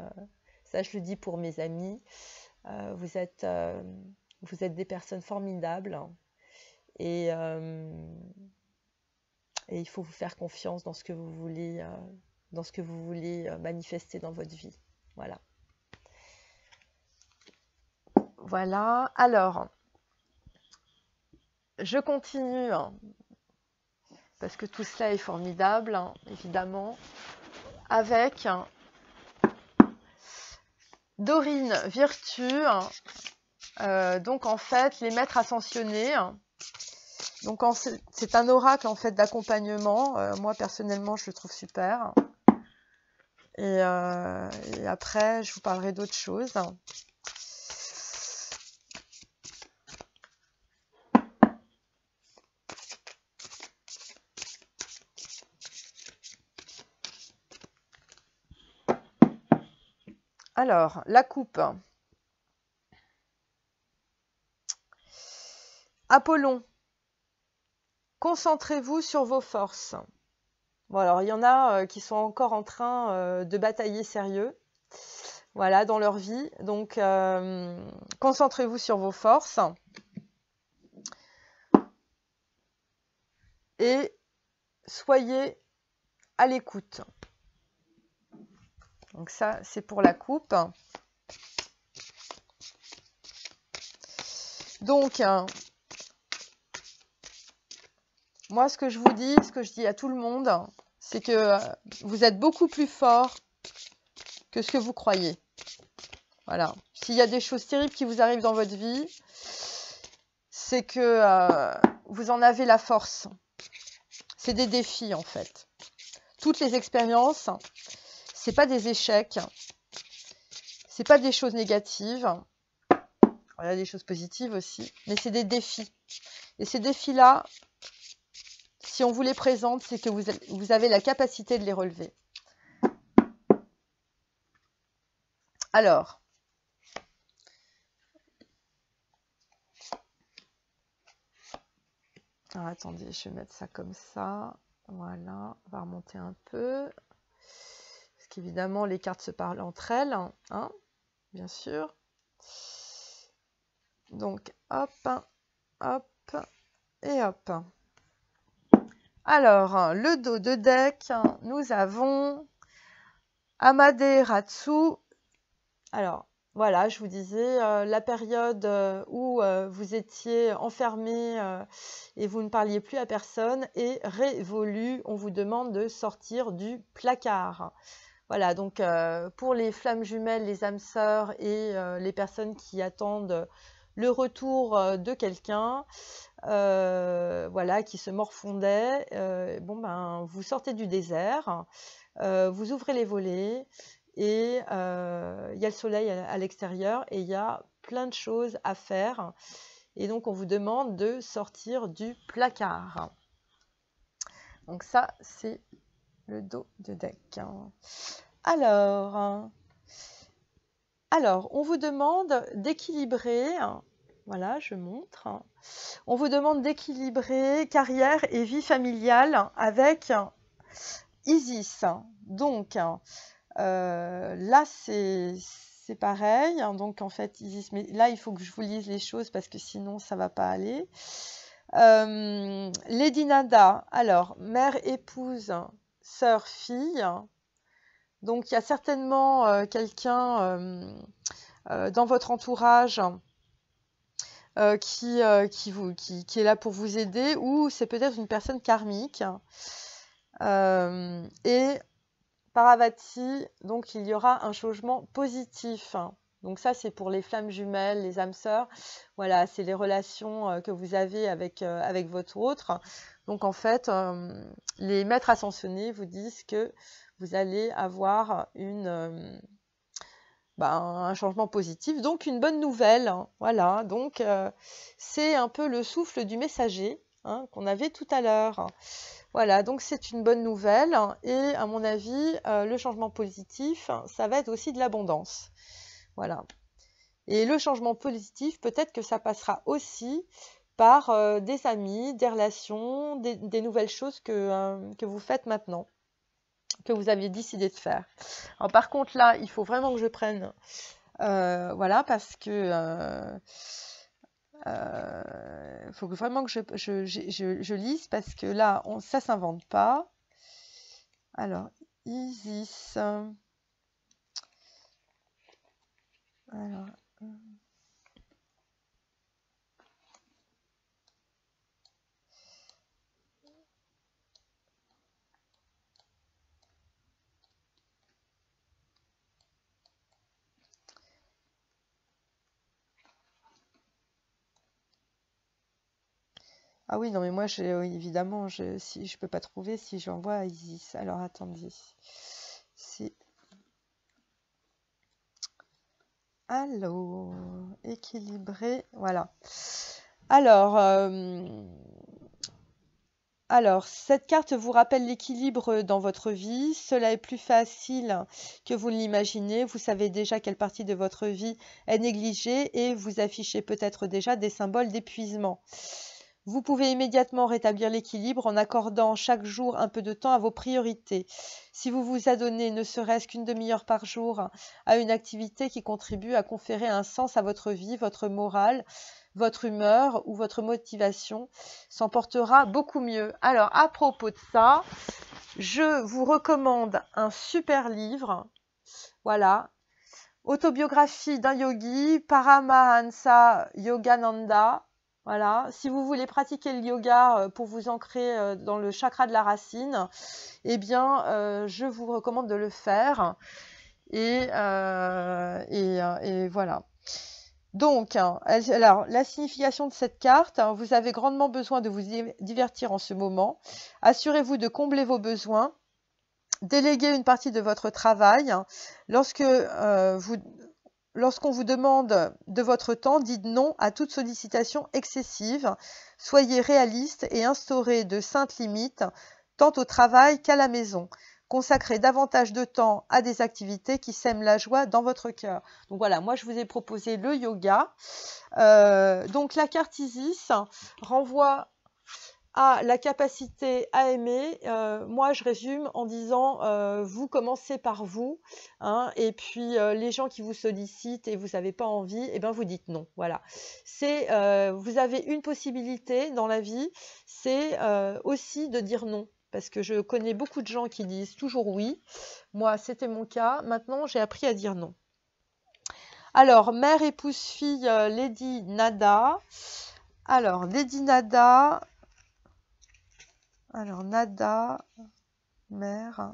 ça, je le dis pour mes amis, vous êtes des personnes formidables et il faut vous faire confiance dans ce que vous voulez, manifester dans votre vie. Voilà. Voilà. Alors, je continue parce que tout cela est formidable, évidemment, avec Dorine Virtue. Donc en fait, les maîtres ascensionnés. Donc c'est un oracle en fait d'accompagnement. Moi personnellement, je le trouve super. Et après, je vous parlerai d'autres choses. Alors, la coupe. Apollon, concentrez-vous sur vos forces. Bon, alors, il y en a qui sont encore en train de batailler sérieux, voilà, dans leur vie. Donc, concentrez-vous sur vos forces. Et soyez à l'écoute. Donc ça, c'est pour la coupe. Donc, moi, ce que je vous dis, ce que je dis à tout le monde, c'est que vous êtes beaucoup plus fort que ce que vous croyez. Voilà. S'il y a des choses terribles qui vous arrivent dans votre vie, c'est que vous en avez la force. C'est des défis, en fait. Toutes les expériences, c'est pas des échecs, c'est pas des choses négatives. Il y a des choses positives aussi, mais c'est des défis. Et ces défis-là, si on vous les présente, c'est que vous avez la capacité de les relever. Alors, attendez, je vais mettre ça comme ça. Voilà, on va remonter un peu. Parce qu'évidemment, les cartes se parlent entre elles, hein, bien sûr. Donc, hop, hop, et hop. Alors, le dos de deck, nous avons Amaterasu. Alors, Voilà, je vous disais, la période où vous étiez enfermé et vous ne parliez plus à personne est révolue. On vous demande de sortir du placard. Voilà, donc pour les flammes jumelles, les âmes sœurs et les personnes qui attendent le retour de quelqu'un, voilà, qui se morfondait, bon ben, vous sortez du désert, vous ouvrez les volets et il y a le soleil à l'extérieur et il y a plein de choses à faire. Et donc, on vous demande de sortir du placard. Donc ça, c'est le dos de deck. Alors, on vous demande d'équilibrer, voilà, je montre. On vous demande d'équilibrer carrière et vie familiale avec Isis. Donc, là, c'est pareil. Donc, en fait, Isis, mais là, il faut que je vous lise les choses parce que sinon, ça va pas aller. Lady Nada, alors, mère, épouse, sœur, fille. Donc, il y a certainement quelqu'un dans votre entourage qui est là pour vous aider, ou c'est peut-être une personne karmique. Et Paravati, donc il y aura un changement positif. Donc ça, c'est pour les flammes jumelles, les âmes sœurs. Voilà, c'est les relations que vous avez avec votre autre. Donc en fait, les maîtres ascensionnés vous disent que vous allez avoir un changement positif, donc une bonne nouvelle. Voilà, donc c'est un peu le souffle du messager qu'on avait tout à l'heure. Voilà, donc c'est une bonne nouvelle et à mon avis, le changement positif, ça va être aussi de l'abondance. Voilà. Et le changement positif, peut-être que ça passera aussi par des amis, des relations, des nouvelles choses que vous faites maintenant, que vous aviez décidé de faire. Alors par contre là, il faut vraiment que je prenne, voilà, parce que faut que vraiment que je lise parce que là, ça s'invente pas. Alors, Isis. Alors. Ah oui, non, mais moi, évidemment, si je peux pas trouver, si j'envoie à Isis. Alors, attendez. Alors, équilibré, voilà. Alors, cette carte vous rappelle l'équilibre dans votre vie. Cela est plus facile que vous l'imaginez. Vous savez déjà quelle partie de votre vie est négligée et vous affichez peut-être déjà des symboles d'épuisement. Vous pouvez immédiatement rétablir l'équilibre en accordant chaque jour un peu de temps à vos priorités. Si vous vous adonnez ne serait-ce qu'une demi-heure par jour à une activité qui contribue à conférer un sens à votre vie, votre morale, votre humeur ou votre motivation s'en portera beaucoup mieux. Alors, à propos de ça, je vous recommande un super livre. Voilà. Autobiographie d'un yogi, Paramahansa Yogananda. Voilà, si vous voulez pratiquer le yoga pour vous ancrer dans le chakra de la racine, eh bien, je vous recommande de le faire. Et voilà. Donc, alors, la signification de cette carte, vous avez grandement besoin de vous divertir en ce moment. Assurez-vous de combler vos besoins. Déléguez une partie de votre travail. Lorsqu'on vous demande de votre temps, dites non à toute sollicitation excessive. Soyez réaliste et instaurez de saintes limites, tant au travail qu'à la maison. Consacrez davantage de temps à des activités qui sèment la joie dans votre cœur. Donc voilà, moi je vous ai proposé le yoga. Donc la carte Isis renvoie à la capacité à aimer. Moi, je résume en disant vous commencez par vous, et puis les gens qui vous sollicitent et vous n'avez pas envie, eh ben vous dites non. Voilà. Vous avez une possibilité dans la vie, c'est aussi de dire non. Parce que je connais beaucoup de gens qui disent toujours oui. Moi, c'était mon cas. Maintenant, j'ai appris à dire non. Alors, mère, épouse, fille, Lady Nada. Alors, Lady Nada. Alors, Nada, mère.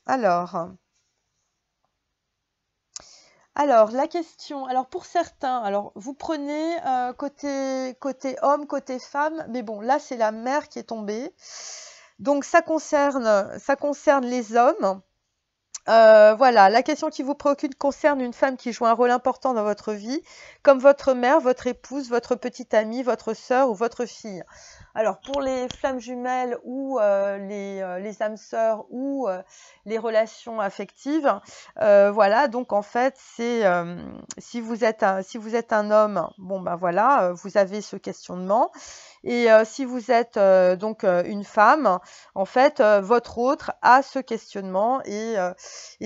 Alors, la question, alors pour certains, alors vous prenez côté homme, côté femme, mais bon, là c'est la mère qui est tombée. Donc ça concerne les hommes. Voilà, la question qui vous préoccupe concerne une femme qui joue un rôle important dans votre vie, comme votre mère, votre épouse, votre petite amie, votre sœur ou votre fille. Alors, pour les flammes jumelles ou les âmes sœurs ou les relations affectives, voilà, donc en fait, c'est si vous êtes un homme, bon ben voilà, vous avez ce questionnement. Et si vous êtes donc une femme, en fait, votre autre a ce questionnement et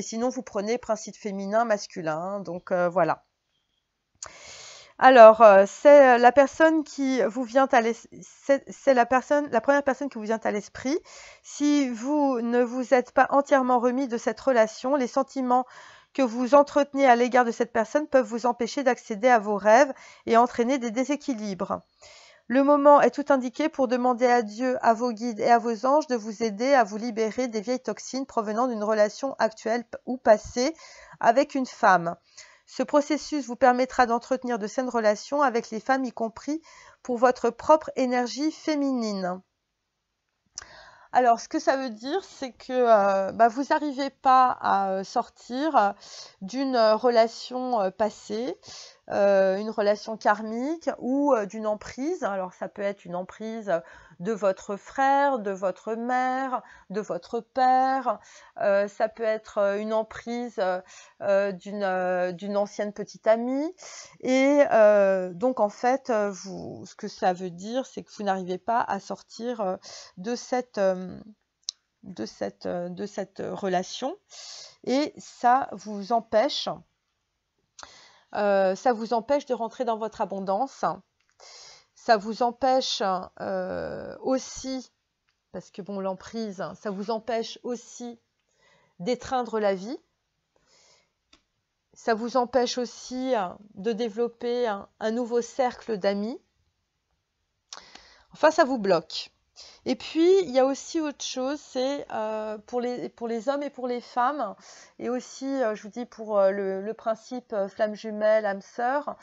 sinon vous prenez principe féminin, masculin, hein, donc voilà. Alors, c'est la personne qui vous vient à l'esprit, c'est la première personne qui vous vient à l'esprit. Si vous ne vous êtes pas entièrement remis de cette relation, les sentiments que vous entretenez à l'égard de cette personne peuvent vous empêcher d'accéder à vos rêves et entraîner des déséquilibres. Le moment est tout indiqué pour demander à Dieu, à vos guides et à vos anges de vous aider à vous libérer des vieilles toxines provenant d'une relation actuelle ou passée avec une femme. Ce processus vous permettra d'entretenir de saines relations avec les femmes, y compris pour votre propre énergie féminine. Alors, ce que ça veut dire, c'est que vous n'arrivez pas à sortir d'une relation passée, une relation karmique ou d'une emprise. Alors, ça peut être une emprise de votre frère, de votre mère, de votre père. Ça peut être une emprise d'une ancienne petite amie. Et donc, en fait, ce que ça veut dire, c'est que vous n'arrivez pas à sortir de cette relation et ça vous empêche de rentrer dans votre abondance. Ça vous empêche aussi, parce que bon, l'emprise, ça vous empêche aussi d'étreindre la vie. Ça vous empêche aussi de développer un nouveau cercle d'amis. Enfin, ça vous bloque. Et puis, il y a aussi autre chose, c'est pour les hommes et pour les femmes, et aussi, je vous dis, pour le principe flamme jumelle, âme sœur,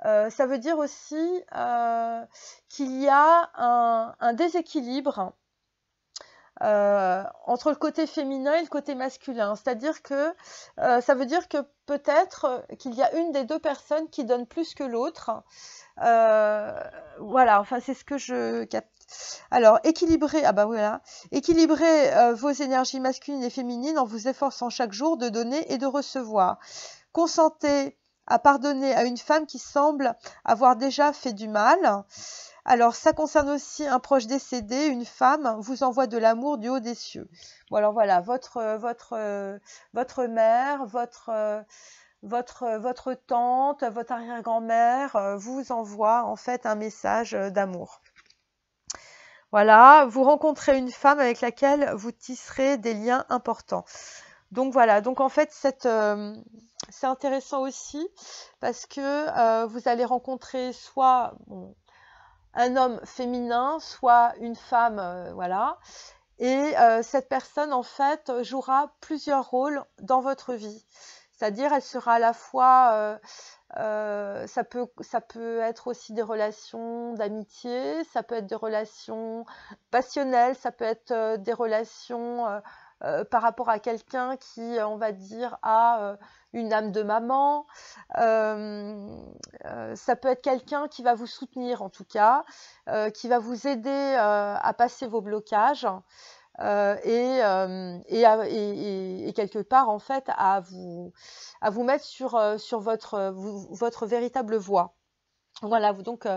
ça veut dire aussi qu'il y a un déséquilibre entre le côté féminin et le côté masculin. C'est-à-dire que ça veut dire que peut-être qu'il y a une des deux personnes qui donne plus que l'autre. Voilà, enfin, c'est ce que je capte. Alors, équilibrez vos énergies masculines et féminines en vous efforçant chaque jour de donner et de recevoir. Consentez à pardonner à une femme qui semble avoir déjà fait du mal. Alors, ça concerne aussi un proche décédé, une femme vous envoie de l'amour du haut des cieux. Bon, alors voilà, votre mère, votre tante, votre arrière-grand-mère vous envoie en fait un message d'amour. Voilà, vous rencontrez une femme avec laquelle vous tisserez des liens importants. Donc voilà, donc en fait, c'est intéressant aussi parce que vous allez rencontrer soit un homme féminin, soit une femme, voilà. Et cette personne, en fait, jouera plusieurs rôles dans votre vie. C'est-à-dire, elle sera à la fois... ça peut être aussi des relations d'amitié, ça peut être des relations passionnelles, ça peut être des relations par rapport à quelqu'un qui, on va dire, a une âme de maman. Ça peut être quelqu'un qui va vous soutenir, en tout cas, qui va vous aider à passer vos blocages. Et quelque part en fait à vous mettre sur votre véritable voie. Voilà, donc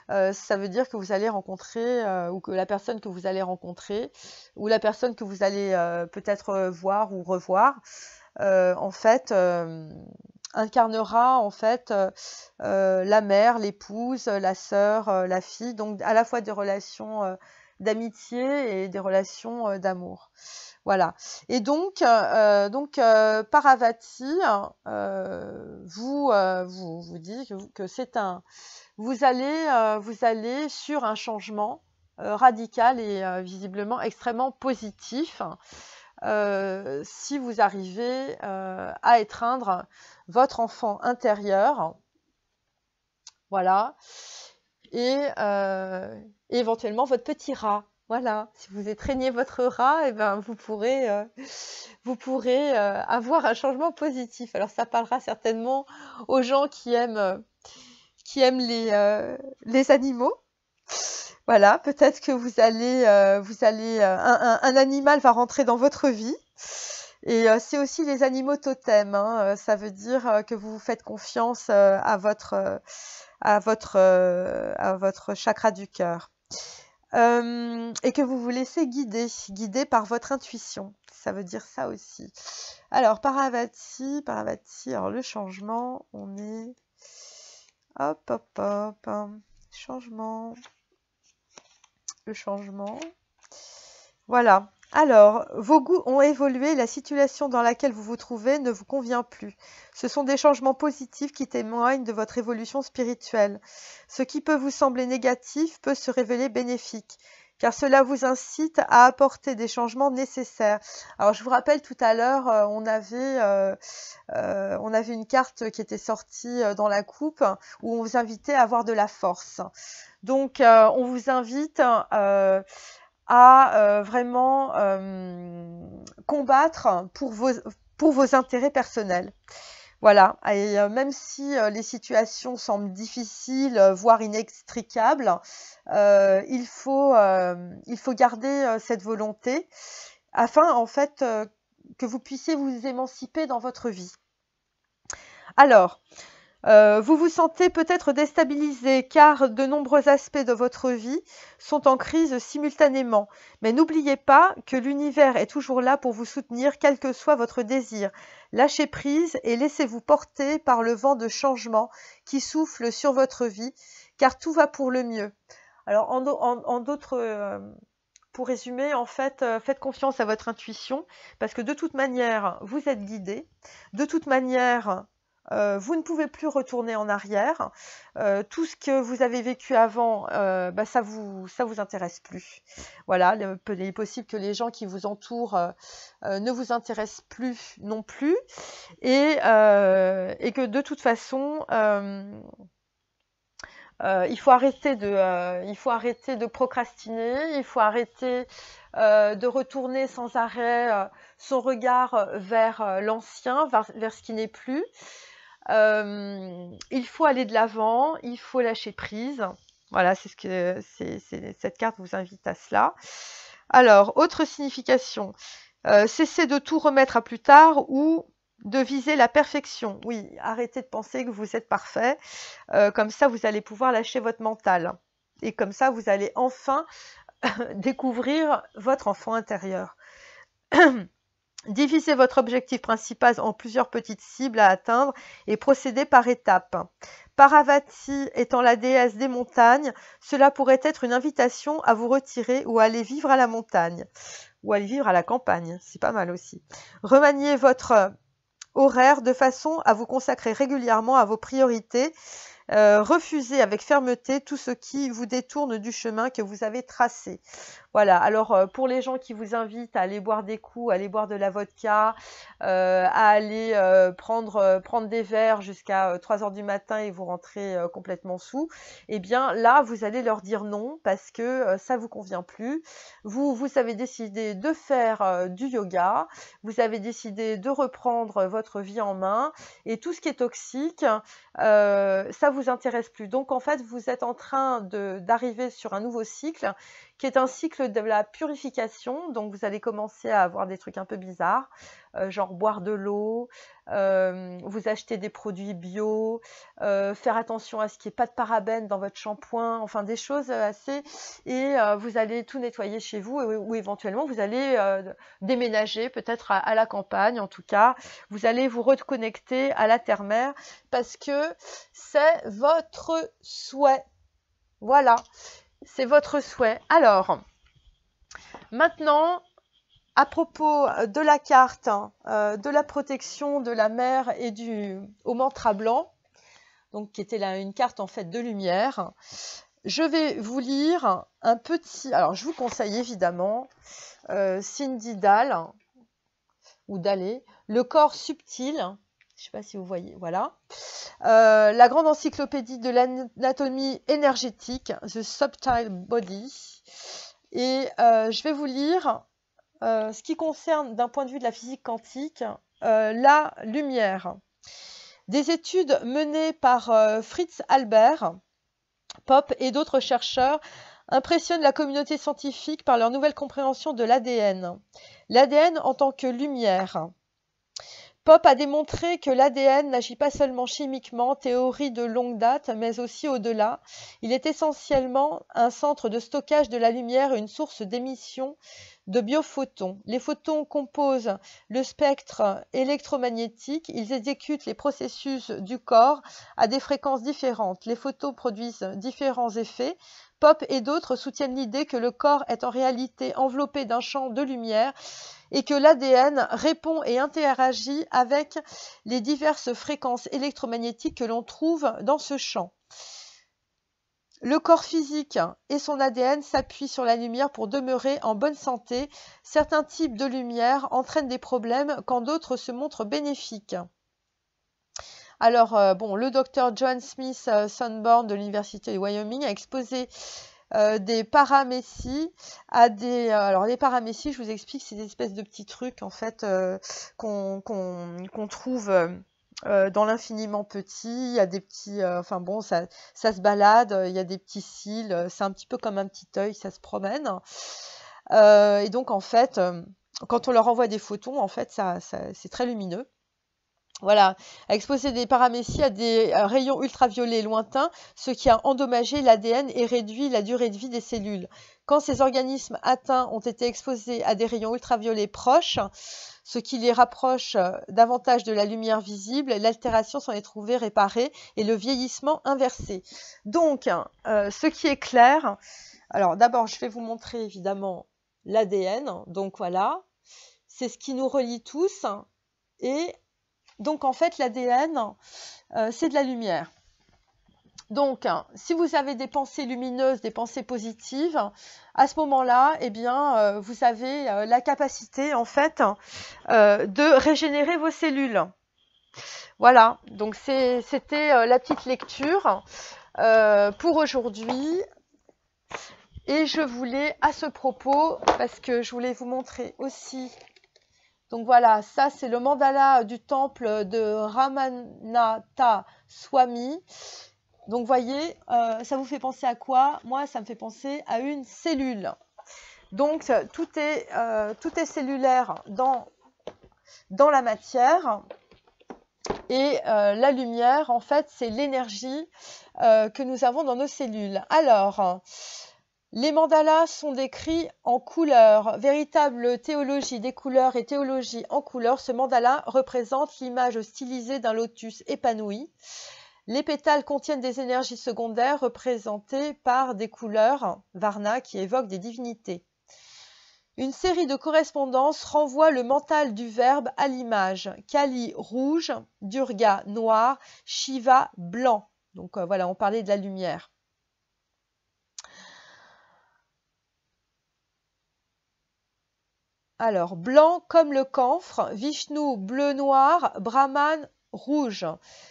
ça veut dire que vous allez rencontrer ou que la personne que vous allez rencontrer ou la personne que vous allez peut-être voir ou revoir en fait incarnera en fait la mère, l'épouse, la sœur, la fille, donc à la fois des relations d'amitié et des relations d'amour. Voilà. Et donc Paravati vous dit que c'est vous allez sur un changement radical et visiblement extrêmement positif si vous arrivez à étreindre votre enfant intérieur. Voilà. Et éventuellement votre petit rat. Voilà, si vous étreignez votre rat, eh ben, vous pourrez avoir un changement positif. Alors ça parlera certainement aux gens qui aiment les animaux. Voilà, peut-être que un animal va rentrer dans votre vie. Et c'est aussi les animaux totems, hein. Ça veut dire que vous faites confiance à votre chakra du cœur. Et que vous vous laissez guider par votre intuition. Ça veut dire ça aussi. Alors, Paravati, alors le changement, on est... Hop, changement. Le changement. Voilà. Alors, vos goûts ont évolué, la situation dans laquelle vous vous trouvez ne vous convient plus. Ce sont des changements positifs qui témoignent de votre évolution spirituelle. Ce qui peut vous sembler négatif peut se révéler bénéfique, car cela vous incite à apporter des changements nécessaires. Alors, je vous rappelle tout à l'heure, on avait une carte qui était sortie dans la coupe où on vous invitait à avoir de la force. Donc, on vous invite à vraiment combattre pour vos intérêts personnels. Voilà, et même si les situations semblent difficiles, voire inextricables, il faut garder cette volonté afin, en fait, que vous puissiez vous émanciper dans votre vie. Alors, vous vous sentez peut-être déstabilisé car de nombreux aspects de votre vie sont en crise simultanément. Mais n'oubliez pas que l'univers est toujours là pour vous soutenir quel que soit votre désir. Lâchez prise et laissez-vous porter par le vent de changement qui souffle sur votre vie car tout va pour le mieux. Alors en d'autres... pour résumer, en fait, faites confiance à votre intuition parce que de toute manière, vous êtes guidé. De toute manière... vous ne pouvez plus retourner en arrière. Tout ce que vous avez vécu avant, ça vous intéresse plus. Voilà, il est possible que les gens qui vous entourent ne vous intéressent plus non plus, et que de toute façon, il faut arrêter de procrastiner, il faut arrêter de retourner sans arrêt son regard vers l'ancien, vers ce qui n'est plus. Il faut aller de l'avant, il faut lâcher prise. Voilà, cette carte vous invite à cela. Alors, autre signification, cessez de tout remettre à plus tard ou de viser la perfection. Oui, arrêtez de penser que vous êtes parfait. Comme ça, vous allez pouvoir lâcher votre mental. Et comme ça, vous allez enfin découvrir votre enfant intérieur. Divisez votre objectif principal en plusieurs petites cibles à atteindre et procédez par étapes. Paravati étant la déesse des montagnes, cela pourrait être une invitation à vous retirer ou à aller vivre à la montagne. Ou aller vivre à la campagne, c'est pas mal aussi. Remaniez votre horaire de façon à vous consacrer régulièrement à vos priorités. Refusez avec fermeté tout ce qui vous détourne du chemin que vous avez tracé. Voilà, alors pour les gens qui vous invitent à aller boire des coups, à aller boire de la vodka, à aller prendre des verres jusqu'à 3h du matin et vous rentrez complètement sous, eh bien là, vous allez leur dire non parce que ça vous convient plus. Vous avez décidé de faire du yoga, vous avez décidé de reprendre votre vie en main et tout ce qui est toxique, ça vous intéresse plus. Donc en fait, vous êtes en train d'arriver sur un nouveau cycle qui est un cycle de la purification. Donc vous allez commencer à avoir des trucs un peu bizarres, genre boire de l'eau, vous achetez des produits bio, faire attention à ce qu'il n'y ait pas de parabènes dans votre shampoing, enfin des choses assez... Et vous allez tout nettoyer chez vous ou éventuellement vous allez déménager peut-être à la campagne. En tout cas, vous allez vous reconnecter à la terre-mère parce que c'est votre souhait. Voilà, c'est votre souhait. Alors, maintenant, à propos de la carte de la protection de la mer et au mantra blanc, donc qui était là une carte en fait de lumière, je vais vous lire un petit. Alors, je vous conseille évidemment Cindy Dahl ou Dalé, Le corps subtil. Je ne sais pas si vous voyez, voilà. La grande encyclopédie de l'anatomie énergétique, The Subtle Body. Et je vais vous lire ce qui concerne, d'un point de vue de la physique quantique, la lumière. Des études menées par Fritz Albert, Popp et d'autres chercheurs impressionnent la communauté scientifique par leur nouvelle compréhension de l'ADN. L'ADN en tant que lumière. Popp a démontré que l'ADN n'agit pas seulement chimiquement, théorie de longue date, mais aussi au-delà. Il est essentiellement un centre de stockage de la lumière et une source d'émission de biophotons. Les photons composent le spectre électromagnétique. Ils exécutent les processus du corps à des fréquences différentes. Les photons produisent différents effets. Popp et d'autres soutiennent l'idée que le corps est en réalité enveloppé d'un champ de lumière et que l'ADN répond et interagit avec les diverses fréquences électromagnétiques que l'on trouve dans ce champ. Le corps physique et son ADN s'appuient sur la lumière pour demeurer en bonne santé. Certains types de lumière entraînent des problèmes quand d'autres se montrent bénéfiques. Alors, le docteur John Smith Sanborn de l'Université de Wyoming a exposé des paramécies à des... alors, les paramécies, je vous explique, c'est des espèces de petits trucs, en fait, qu'on trouve... dans l'infiniment petit, il y a des petits, ça se balade, il y a des petits cils, c'est un petit peu comme un petit œil, ça se promène. Et donc en fait, quand on leur envoie des photons, en fait, c'est très lumineux. Voilà, a exposé des paramécies à des rayons ultraviolets lointains, ce qui a endommagé l'ADN et réduit la durée de vie des cellules. Quand ces organismes atteints ont été exposés à des rayons ultraviolets proches, ce qui les rapproche davantage de la lumière visible, l'altération s'en est trouvée réparée et le vieillissement inversé. Donc, ce qui est clair, alors d'abord je vais vous montrer évidemment l'ADN, donc voilà, c'est ce qui nous relie tous, et donc en fait l'ADN c'est de la lumière. Donc, si vous avez des pensées lumineuses, des pensées positives, à ce moment-là, eh bien, vous avez la capacité, en fait, de régénérer vos cellules. Voilà, donc c'était la petite lecture pour aujourd'hui. Et je voulais, à ce propos, parce que je voulais vous montrer aussi... Donc voilà, ça c'est le mandala du temple de Ramanatha Swami. Donc, voyez, ça vous fait penser à quoi? Moi, ça me fait penser à une cellule. Donc, tout est cellulaire dans la matière. Et la lumière, en fait, c'est l'énergie que nous avons dans nos cellules. Alors, les mandalas sont décrits en couleurs. Véritable théologie des couleurs et théologie en couleurs, ce mandala représente l'image stylisée d'un lotus épanoui. Les pétales contiennent des énergies secondaires représentées par des couleurs, varna, qui évoquent des divinités. Une série de correspondances renvoie le mental du verbe à l'image. Kali rouge, Durga noir, Shiva blanc. Donc voilà, on parlait de la lumière. Alors, blanc comme le camphre, Vishnu bleu-noir, Brahman rouge.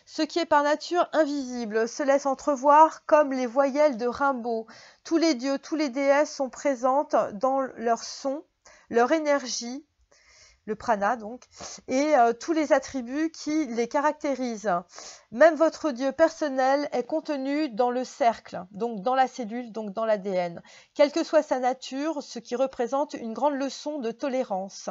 Ce qui est par nature invisible se laisse entrevoir comme les voyelles de Rimbaud. Tous les dieux, tous les déesses sont présentes dans leur son, leur énergie, le prana donc, et tous les attributs qui les caractérisent. Même votre Dieu personnel est contenu dans le cercle, donc dans la cellule, donc dans l'ADN. Quelle que soit sa nature, ce qui représente une grande leçon de tolérance.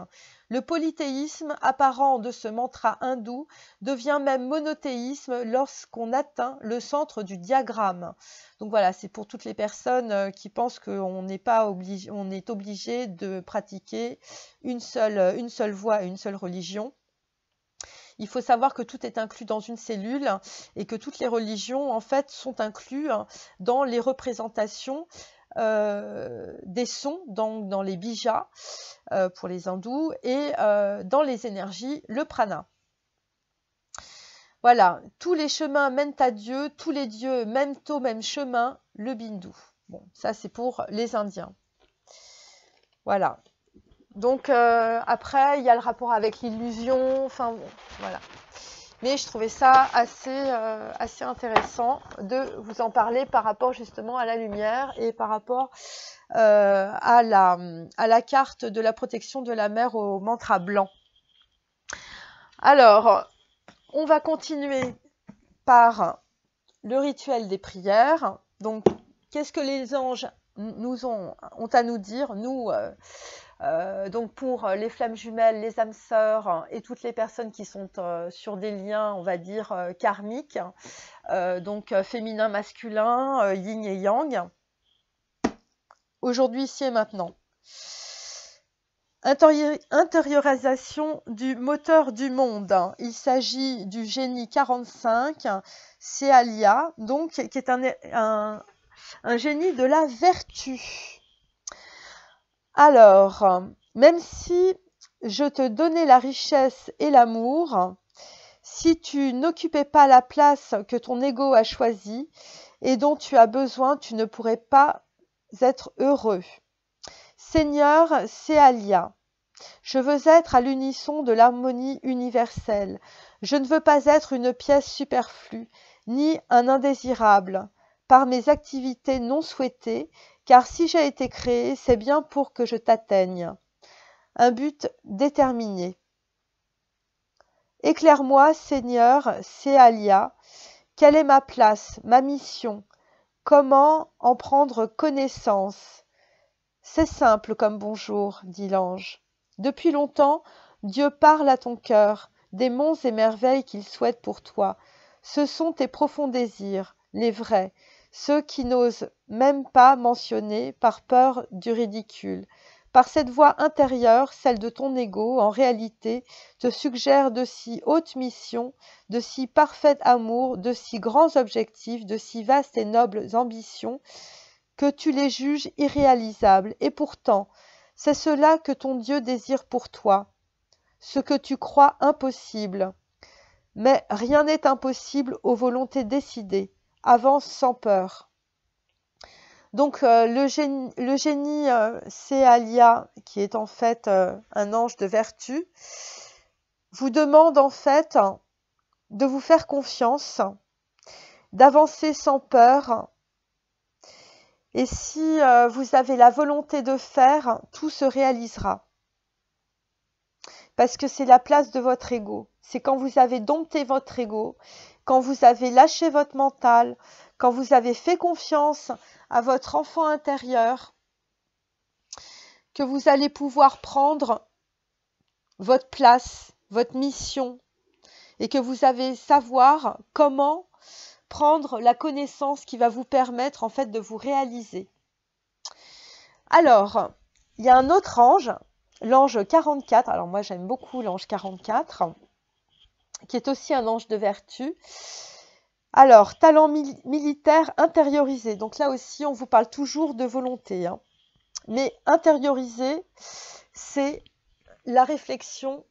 Le polythéisme apparent de ce mantra hindou devient même monothéisme lorsqu'on atteint le centre du diagramme. Donc voilà, c'est pour toutes les personnes qui pensent qu'on n'est pas obligé, on est obligé de pratiquer une seule voie et une seule religion. Il faut savoir que tout est inclus dans une cellule et que toutes les religions en fait sont incluses dans les représentations des sons dans les bijas pour les hindous et dans les énergies, le prana. Voilà, tous les chemins mènent à Dieu, tous les dieux mènent au même chemin, le bindu. Bon, ça c'est pour les Indiens. Voilà. Donc après, il y a le rapport avec l'illusion, enfin bon, voilà. Mais je trouvais ça assez intéressant de vous en parler par rapport justement à la lumière et par rapport à la carte de la protection de la mer au mantra blanc. Alors, on va continuer par le rituel des prières. Donc, qu'est-ce que les anges nous ont à nous dire, nous donc pour les flammes jumelles, les âmes sœurs et toutes les personnes qui sont sur des liens, on va dire, karmiques, donc féminin, masculin, yin et yang, aujourd'hui, ici et maintenant. Intériorisation du moteur du monde. Il s'agit du génie 45, Sealia, donc qui est un génie de la vertu. Alors, même si je te donnais la richesse et l'amour, si tu n'occupais pas la place que ton ego a choisie et dont tu as besoin, tu ne pourrais pas être heureux. Seigneur Sealia, je veux être à l'unisson de l'harmonie universelle. Je ne veux pas être une pièce superflue, ni un indésirable, par mes activités non souhaitées, car si j'ai été créé, c'est bien pour que je t'atteigne. Un but déterminé. Éclaire-moi, Seigneur Sealia, quelle est ma place, ma mission? Comment en prendre connaissance? C'est simple comme bonjour, dit l'ange. Depuis longtemps, Dieu parle à ton cœur, des monts et merveilles qu'il souhaite pour toi. Ce sont tes profonds désirs, les vrais, ceux qui n'osent même pas mentionner par peur du ridicule. Par cette voix intérieure, celle de ton ego, en réalité, te suggère de si hautes missions, de si parfait amour, de si grands objectifs, de si vastes et nobles ambitions, que tu les juges irréalisables. Et pourtant, c'est cela que ton Dieu désire pour toi, ce que tu crois impossible. Mais rien n'est impossible aux volontés décidées. Avance sans peur. Donc le génie Sealia, qui est en fait un ange de vertu, vous demande en fait de vous faire confiance, d'avancer sans peur. Et si vous avez la volonté de faire, tout se réalisera. Parce que c'est la place de votre ego. C'est quand vous avez dompté votre ego, quand vous avez lâché votre mental, quand vous avez fait confiance à votre enfant intérieur, que vous allez pouvoir prendre votre place, votre mission, et que vous allez savoir comment prendre la connaissance qui va vous permettre en fait de vous réaliser. Alors, il y a un autre ange, l'ange 44, alors moi j'aime beaucoup l'ange 44, qui est aussi un ange de vertu. Alors, talent militaire intériorisé, donc là aussi on vous parle toujours de volonté, hein. Mais intériorisé, c'est la réflexion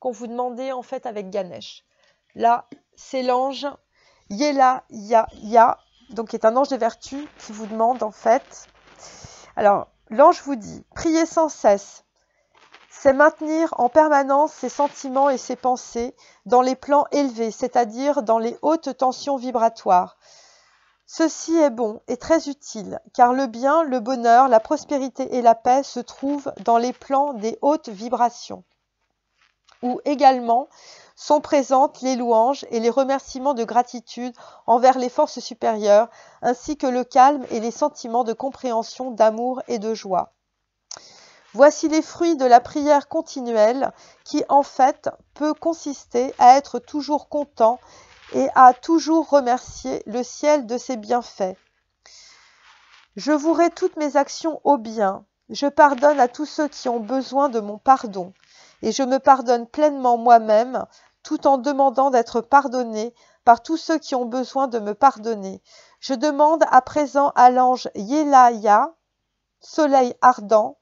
qu'on vous demandait en fait avec Ganesh. Là, c'est l'ange Yela Ya, donc qui est un ange de vertu qui vous demande en fait. Alors, l'ange vous dit, priez sans cesse. C'est maintenir en permanence ses sentiments et ses pensées dans les plans élevés, c'est-à-dire dans les hautes tensions vibratoires. Ceci est bon et très utile, car le bien, le bonheur, la prospérité et la paix se trouvent dans les plans des hautes vibrations, où également sont présentes les louanges et les remerciements de gratitude envers les forces supérieures, ainsi que le calme et les sentiments de compréhension, d'amour et de joie. Voici les fruits de la prière continuelle qui, en fait, peut consister à être toujours content et à toujours remercier le ciel de ses bienfaits. Je vouerai toutes mes actions au bien. Je pardonne à tous ceux qui ont besoin de mon pardon. Et je me pardonne pleinement moi-même, tout en demandant d'être pardonné par tous ceux qui ont besoin de me pardonner. Je demande à présent à l'ange Yelaya soleil ardent,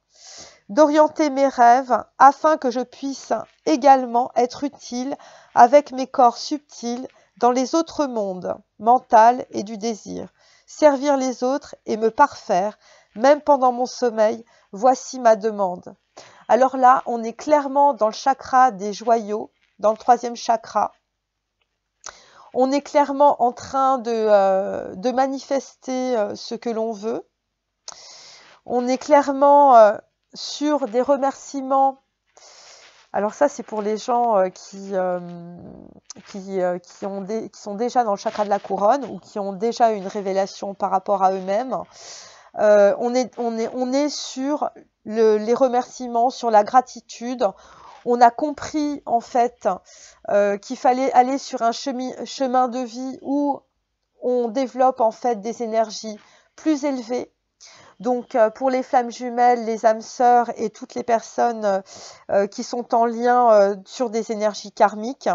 d'orienter mes rêves afin que je puisse également être utile avec mes corps subtils dans les autres mondes, mental et du désir, servir les autres et me parfaire, même pendant mon sommeil, voici ma demande. Alors là, on est clairement dans le chakra des joyaux, dans le 3e chakra. On est clairement en train de manifester ce que l'on veut. On est clairement sur des remerciements. Alors ça, c'est pour les gens qui sont déjà dans le chakra de la couronne ou qui ont déjà une révélation par rapport à eux-mêmes. On est sur les remerciements, sur la gratitude. On a compris en fait qu'il fallait aller sur un chemin de vie où on développe en fait des énergies plus élevées. Donc pour les flammes jumelles, les âmes sœurs et toutes les personnes qui sont en lien sur des énergies karmiques,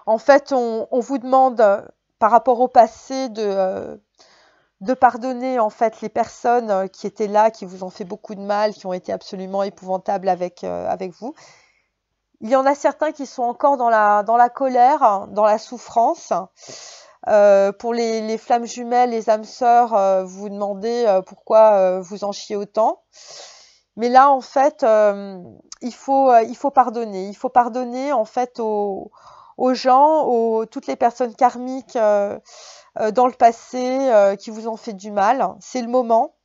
en fait on vous demande par rapport au passé de pardonner en fait les personnes qui étaient là, qui vous ont fait beaucoup de mal, qui ont été absolument épouvantables avec vous. Il y en a certains qui sont encore dans la colère, dans la souffrance. Pour les flammes jumelles, les âmes sœurs, vous demandez pourquoi vous en chiez autant. Mais là, en fait, il faut pardonner. Il faut pardonner en fait aux gens, toutes les personnes karmiques dans le passé qui vous ont fait du mal. C'est le moment.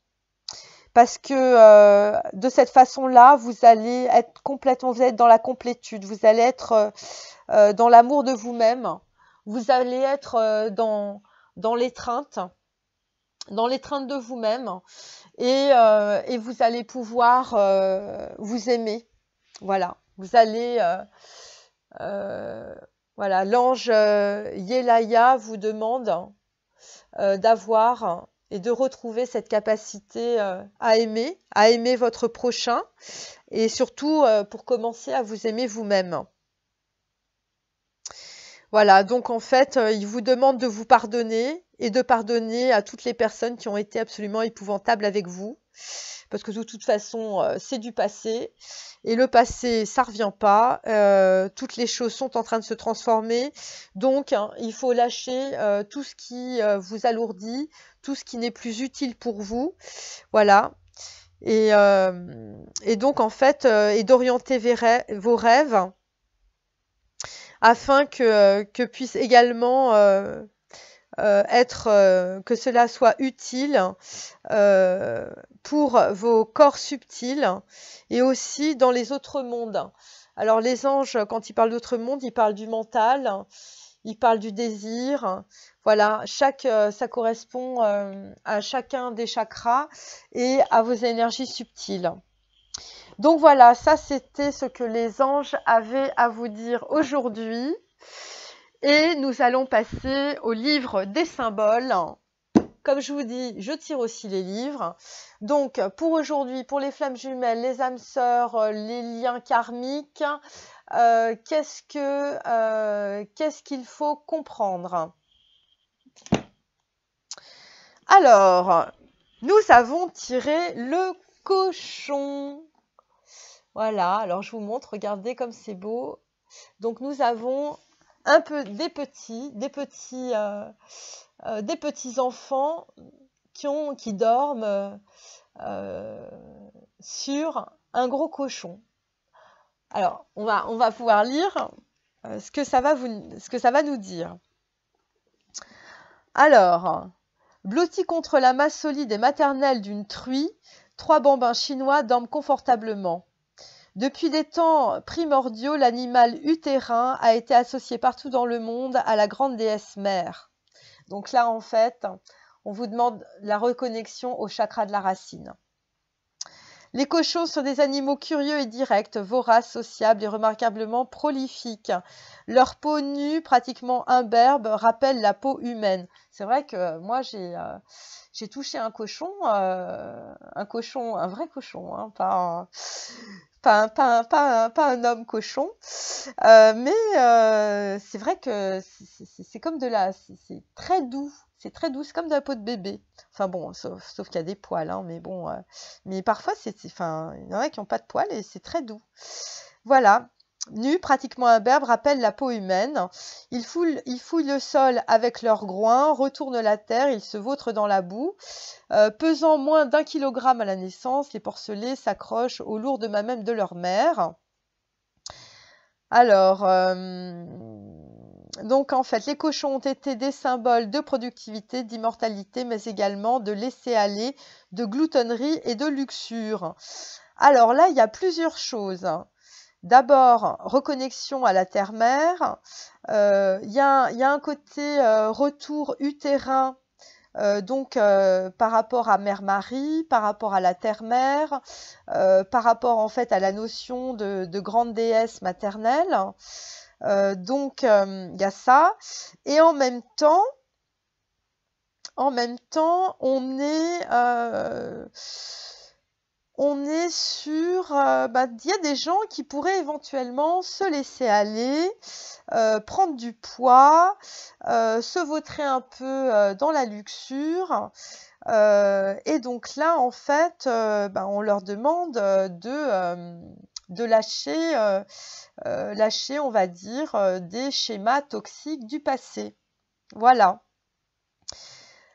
Parce que de cette façon-là, vous allez être complètement, vous allez être dans la complétude, vous allez être dans l'amour de vous-même, vous allez être dans l'étreinte de vous-même et vous allez pouvoir vous aimer. Voilà, vous allez, voilà, l'ange Yelaya vous demande d'avoir et de retrouver cette capacité à aimer votre prochain et surtout pour commencer à vous aimer vous-même. Voilà, donc en fait, il vous demande de vous pardonner et de pardonner à toutes les personnes qui ont été absolument épouvantables avec vous. Parce que de toute façon, c'est du passé. Et le passé, ça ne revient pas. Toutes les choses sont en train de se transformer. Donc, il faut lâcher tout ce qui vous alourdit, tout ce qui n'est plus utile pour vous. Voilà. Et donc, en fait, et d'orienter vos rêves afin que puisse également que cela soit utile pour vos corps subtils et aussi dans les autres mondes. Alors les anges, quand ils parlent d'autres mondes, ils parlent du mental, ils parlent du désir. Voilà, ça correspond à chacun des chakras et à vos énergies subtiles. Donc voilà, ça c'était ce que les anges avaient à vous dire aujourd'hui. Et nous allons passer au livre des symboles. Comme je vous dis, je tire aussi les livres. Donc pour aujourd'hui, pour les flammes jumelles, les âmes sœurs, les liens karmiques, qu'est-ce qu'il faut comprendre? Alors, nous avons tiré le cochon. Voilà, alors je vous montre, regardez comme c'est beau. Donc nous avons un peu des petits enfants qui dorment sur un gros cochon. Alors, on va pouvoir lire ce que ça va nous dire. Alors, blotti contre la masse solide et maternelle d'une truie, 3 bambins chinois dorment confortablement. Depuis des temps primordiaux, l'animal utérin a été associé partout dans le monde à la grande déesse mère. Donc là, en fait, on vous demande la reconnexion au chakra de la racine. Les cochons sont des animaux curieux et directs, voraces, sociables et remarquablement prolifiques. Leur peau nue, pratiquement imberbe, rappelle la peau humaine. C'est vrai que moi, j'ai touché un cochon, un vrai cochon, hein, pas Pas un homme cochon. Mais c'est vrai que c'est comme c'est très doux. C'est très doux, c'est comme de la peau de bébé. Enfin bon, sauf qu'il y a des poils, hein, mais bon. Mais parfois, enfin, il y en a qui n'ont pas de poils et c'est très doux. Voilà. Nu, pratiquement imberbe, rappelle la peau humaine. Ils fouillent le sol avec leurs groins, retournent la terre, ils se vautrent dans la boue. Pesant moins d'1 kilogramme à la naissance, les porcelets s'accrochent aux lourdes mamelles de leur mère. Alors, donc en fait, les cochons ont été des symboles de productivité, d'immortalité, mais également de laisser-aller, de gloutonnerie et de luxure. Alors là, il y a plusieurs choses. D'abord, reconnexion à la terre-mère. Il y a un côté retour utérin, donc par rapport à Mère Marie, par rapport à la terre-mère, par rapport en fait à la notion de grande déesse maternelle. Donc il y a ça. Et en même temps, on est sur, il y a des gens qui pourraient éventuellement se laisser aller, prendre du poids, se vautrer un peu dans la luxure. Et donc là, en fait, on leur demande de lâcher, on va dire, des schémas toxiques du passé. Voilà.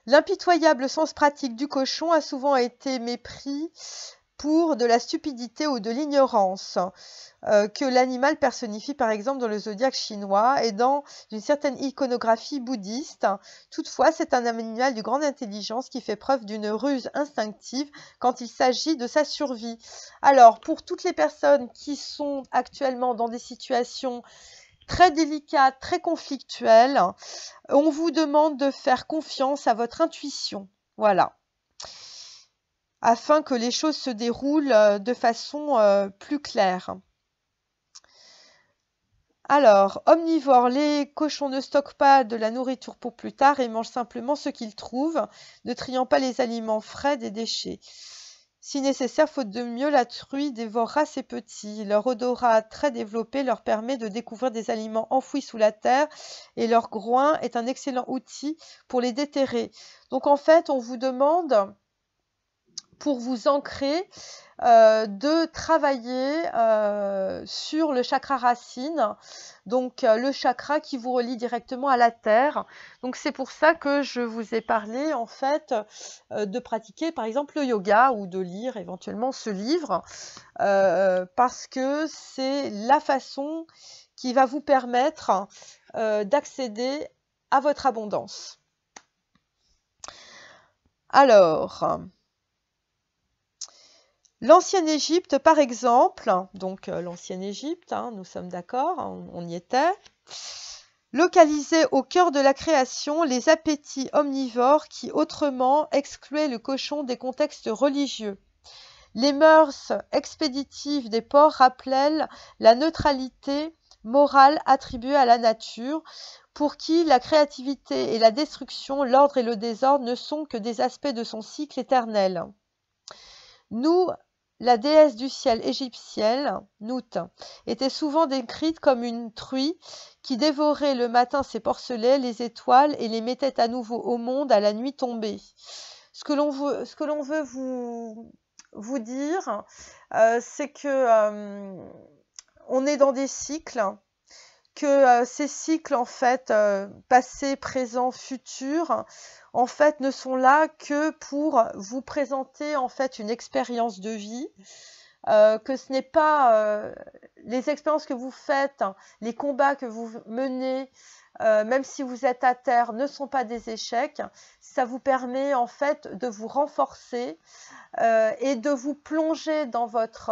L'impitoyable sens pratique du cochon a souvent été mépris pour de la stupidité ou de l'ignorance, que l'animal personnifie par exemple dans le zodiaque chinois et dans une certaine iconographie bouddhiste. Toutefois, c'est un animal de grande intelligence qui fait preuve d'une ruse instinctive quand il s'agit de sa survie. Alors, pour toutes les personnes qui sont actuellement dans des situations très délicates, très conflictuelles, on vous demande de faire confiance à votre intuition. Voilà. Afin que les choses se déroulent de façon plus claire. Alors, omnivores, les cochons ne stockent pas de la nourriture pour plus tard et mangent simplement ce qu'ils trouvent, ne triant pas les aliments frais des déchets. Si nécessaire, faute de mieux, la truie dévorera ses petits. Leur odorat très développé leur permet de découvrir des aliments enfouis sous la terre et leur groin est un excellent outil pour les déterrer. Donc en fait, on vous demande, pour vous ancrer, de travailler sur le chakra racine, donc le chakra qui vous relie directement à la terre. Donc c'est pour ça que je vous ai parlé en fait de pratiquer par exemple le yoga ou de lire éventuellement ce livre, parce que c'est la façon qui va vous permettre d'accéder à votre abondance. Alors, l'ancienne Égypte, par exemple, donc l'ancienne Égypte, hein, nous sommes d'accord, on y était, localisait au cœur de la création les appétits omnivores qui autrement excluaient le cochon des contextes religieux. Les mœurs expéditives des porcs rappelaient la neutralité morale attribuée à la nature, pour qui la créativité et la destruction, l'ordre et le désordre ne sont que des aspects de son cycle éternel. Nous, la déesse du ciel égyptienne, Nout, était souvent décrite comme une truie qui dévorait le matin ses porcelets, les étoiles et les mettait à nouveau au monde à la nuit tombée. Ce que l'on veut vous dire, c'est que on est dans des cycles, que ces cycles en fait passé, présent, futur, en fait ne sont là que pour vous présenter en fait une expérience de vie, que ce n'est pas les expériences que vous faites, les combats que vous menez, même si vous êtes à terre, ne sont pas des échecs. Ça vous permet en fait de vous renforcer et de vous plonger dans votre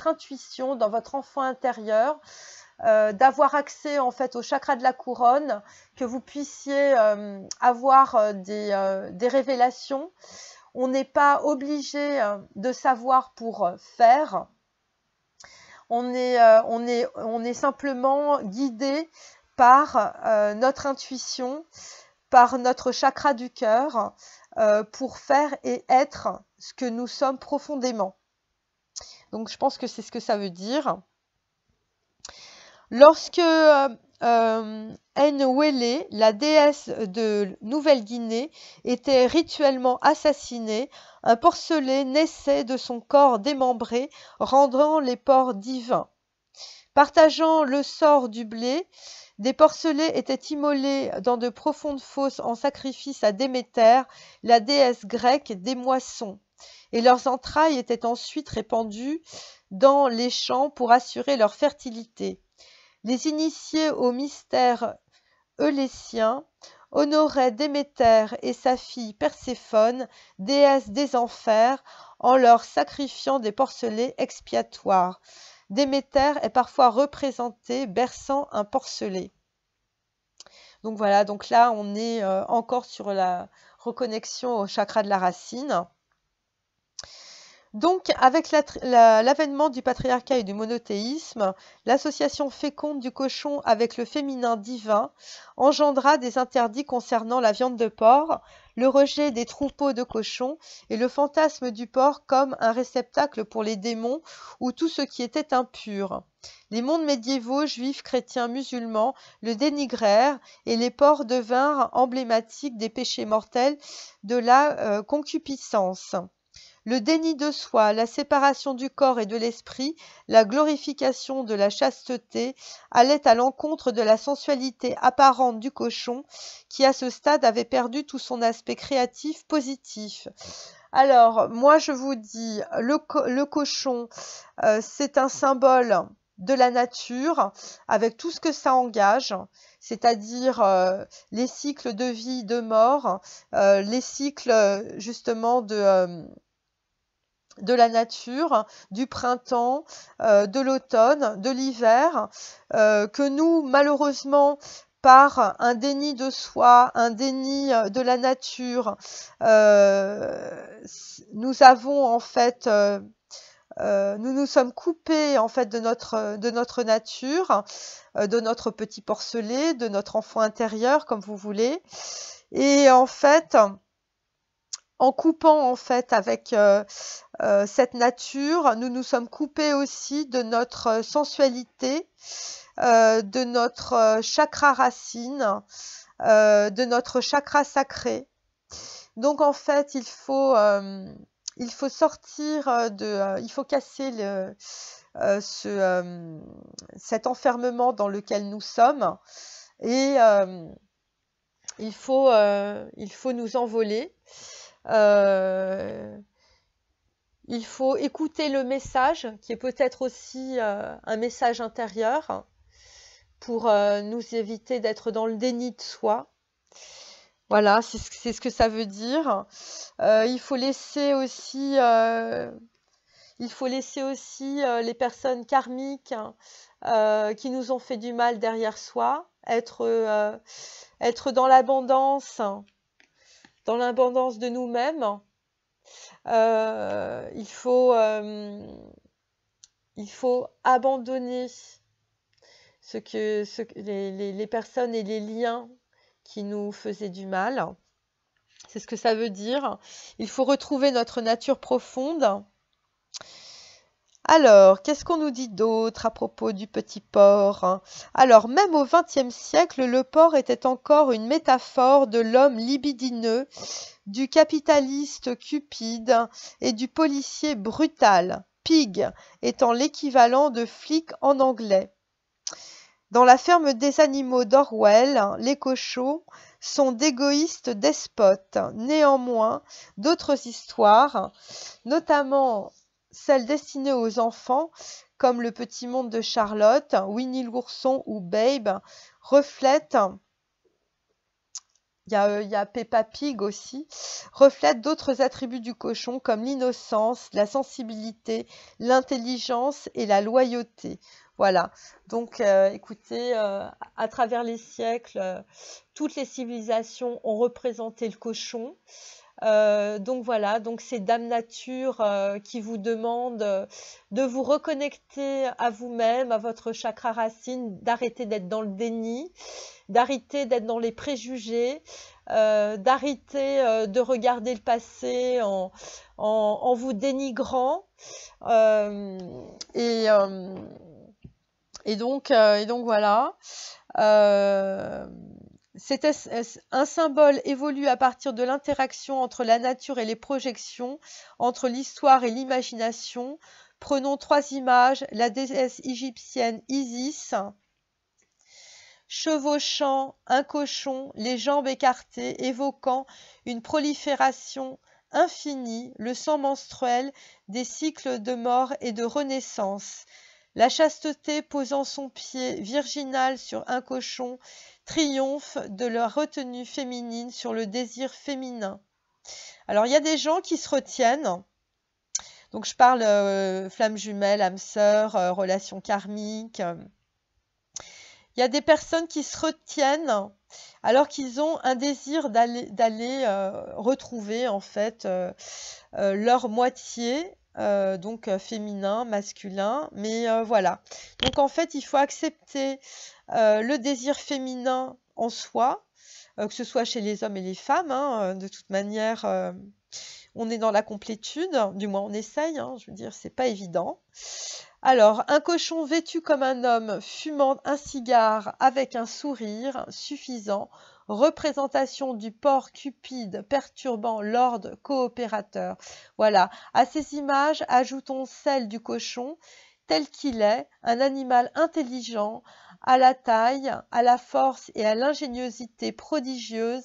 intuition, dans votre enfant intérieur, d'avoir accès en fait au chakra de la couronne, que vous puissiez avoir des révélations. On n'est pas obligé de savoir pour faire. On est simplement guidé par notre intuition, par notre chakra du cœur, pour faire et être ce que nous sommes profondément. Donc je pense que c'est ce que ça veut dire. Lorsque Nwele, la déesse de Nouvelle-Guinée, était rituellement assassinée, un porcelet naissait de son corps démembré, rendant les porcs divins. Partageant le sort du blé, des porcelets étaient immolés dans de profondes fosses en sacrifice à Déméter, la déesse grecque des moissons, et leurs entrailles étaient ensuite répandues dans les champs pour assurer leur fertilité. Les initiés au mystère eulétien honoraient Déméter et sa fille Perséphone, déesse des enfers, en leur sacrifiant des porcelets expiatoires. Déméter est parfois représentée berçant un porcelet. Donc voilà, donc là on est encore sur la reconnexion au chakra de la racine. Donc, avec l'avènement du patriarcat et du monothéisme, l'association féconde du cochon avec le féminin divin engendra des interdits concernant la viande de porc, le rejet des troupeaux de cochons et le fantasme du porc comme un réceptacle pour les démons ou tout ce qui était impur. Les mondes médiévaux, juifs, chrétiens, musulmans, le dénigrèrent et les porcs devinrent emblématiques des péchés mortels de la concupiscence. Le déni de soi, la séparation du corps et de l'esprit, la glorification de la chasteté allaient à l'encontre de la sensualité apparente du cochon qui, à ce stade, avait perdu tout son aspect créatif positif. Alors, moi, je vous dis, le cochon, c'est un symbole de la nature avec tout ce que ça engage, c'est-à-dire les cycles de vie, de mort, les cycles justement de la nature, du printemps, de l'automne, de l'hiver, que nous, malheureusement, par un déni de soi, un déni de la nature, nous avons en fait, nous nous sommes coupés en fait de notre nature, de notre petit porcelet, de notre enfant intérieur, comme vous voulez, et en fait, en coupant en fait avec cette nature, nous nous sommes coupés aussi de notre sensualité, de notre chakra racine, de notre chakra sacré. Donc en fait, il faut sortir il faut casser cet enfermement dans lequel nous sommes et il faut nous envoler. Il faut écouter le message qui est peut-être aussi un message intérieur pour nous éviter d'être dans le déni de soi. Voilà, c'est ce que ça veut dire. Il faut laisser aussi les personnes karmiques qui nous ont fait du mal derrière soi, être dans l'abondance de nous-mêmes. Il faut abandonner les personnes et les liens qui nous faisaient du mal. C'est ce que ça veut dire. Il faut retrouver notre nature profonde. Alors, qu'est-ce qu'on nous dit d'autre à propos du petit porc? Alors, même au XXe siècle, le porc était encore une métaphore de l'homme libidineux, du capitaliste cupide et du policier brutal, pig étant l'équivalent de flic en anglais. Dans la ferme des animaux d'Orwell, les cochons sont d'égoïstes despotes. Néanmoins, d'autres histoires, notamment celles destinées aux enfants, comme Le Petit Monde de Charlotte, Winnie l'ourson ou Babe, reflètent, il y a Peppa Pig aussi, reflètent d'autres attributs du cochon comme l'innocence, la sensibilité, l'intelligence et la loyauté. Voilà, donc écoutez, à travers les siècles, toutes les civilisations ont représenté le cochon. Donc voilà, donc c'est Dame Nature qui vous demande de vous reconnecter à vous-même, à votre chakra racine, d'arrêter d'être dans le déni, d'arrêter d'être dans les préjugés, d'arrêter de regarder le passé en vous dénigrant. Et donc voilà. Un symbole évolue à partir de l'interaction entre la nature et les projections, entre l'histoire et l'imagination. Prenons 3 images, la déesse égyptienne Isis, chevauchant un cochon, les jambes écartées, évoquant une prolifération infinie, le sang menstruel, des cycles de mort et de renaissance. La chasteté posant son pied virginal sur un cochon triomphe de la retenue féminine sur le désir féminin. Alors, il y a des gens qui se retiennent. Donc, je parle flamme jumelle, âme sœur, relation karmique. Il y a des personnes qui se retiennent alors qu'ils ont un désir d'aller retrouver en fait leur moitié, donc féminin, masculin, mais voilà. Donc en fait, il faut accepter le désir féminin en soi, que ce soit chez les hommes et les femmes, hein, de toute manière, on est dans la complétude, du moins on essaye, hein, je veux dire, c'est pas évident. Alors, un cochon vêtu comme un homme, fumant un cigare avec un sourire suffisant, représentation du porc cupide perturbant l'ordre coopérateur. Voilà, à ces images, ajoutons celle du cochon, tel qu'il est, un animal intelligent, à la taille, à la force et à l'ingéniosité prodigieuse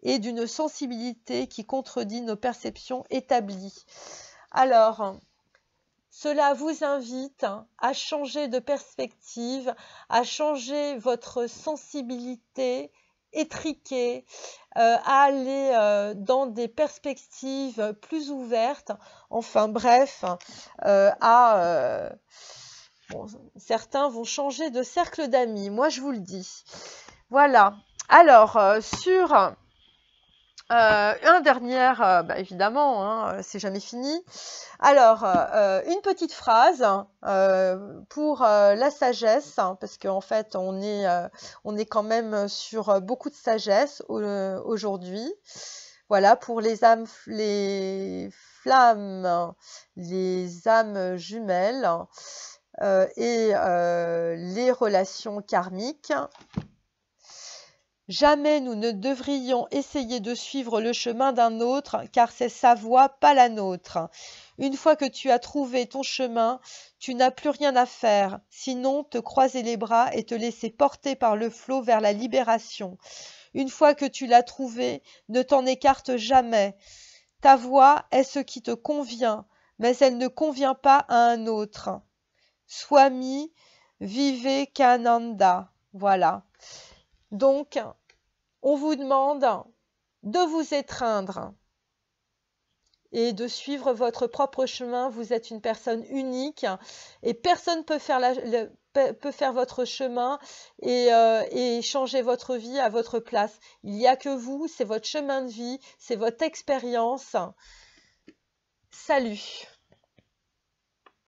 et d'une sensibilité qui contredit nos perceptions établies. Alors, cela vous invite à changer de perspective, à changer votre sensibilité étriquée, à aller dans des perspectives plus ouvertes. Enfin bref, bon, certains vont changer de cercle d'amis, moi je vous le dis. Voilà. Alors, sur un dernier, évidemment, hein, c'est jamais fini. Alors, une petite phrase pour la sagesse, hein, parce qu'en fait, on est quand même sur beaucoup de sagesse aujourd'hui. Voilà, pour les âmes, les flammes, les âmes jumelles et les relations karmiques. Jamais nous ne devrions essayer de suivre le chemin d'un autre, car c'est sa voie, pas la nôtre. Une fois que tu as trouvé ton chemin, tu n'as plus rien à faire, sinon te croiser les bras et te laisser porter par le flot vers la libération. Une fois que tu l'as trouvé, ne t'en écarte jamais. Ta voie est ce qui te convient, mais elle ne convient pas à un autre. Swami Vivekananda. Voilà. Donc, on vous demande de vous étreindre et de suivre votre propre chemin. Vous êtes une personne unique et personne ne peut faire votre chemin et changer votre vie à votre place. Il n'y a que vous, c'est votre chemin de vie, c'est votre expérience. Salut!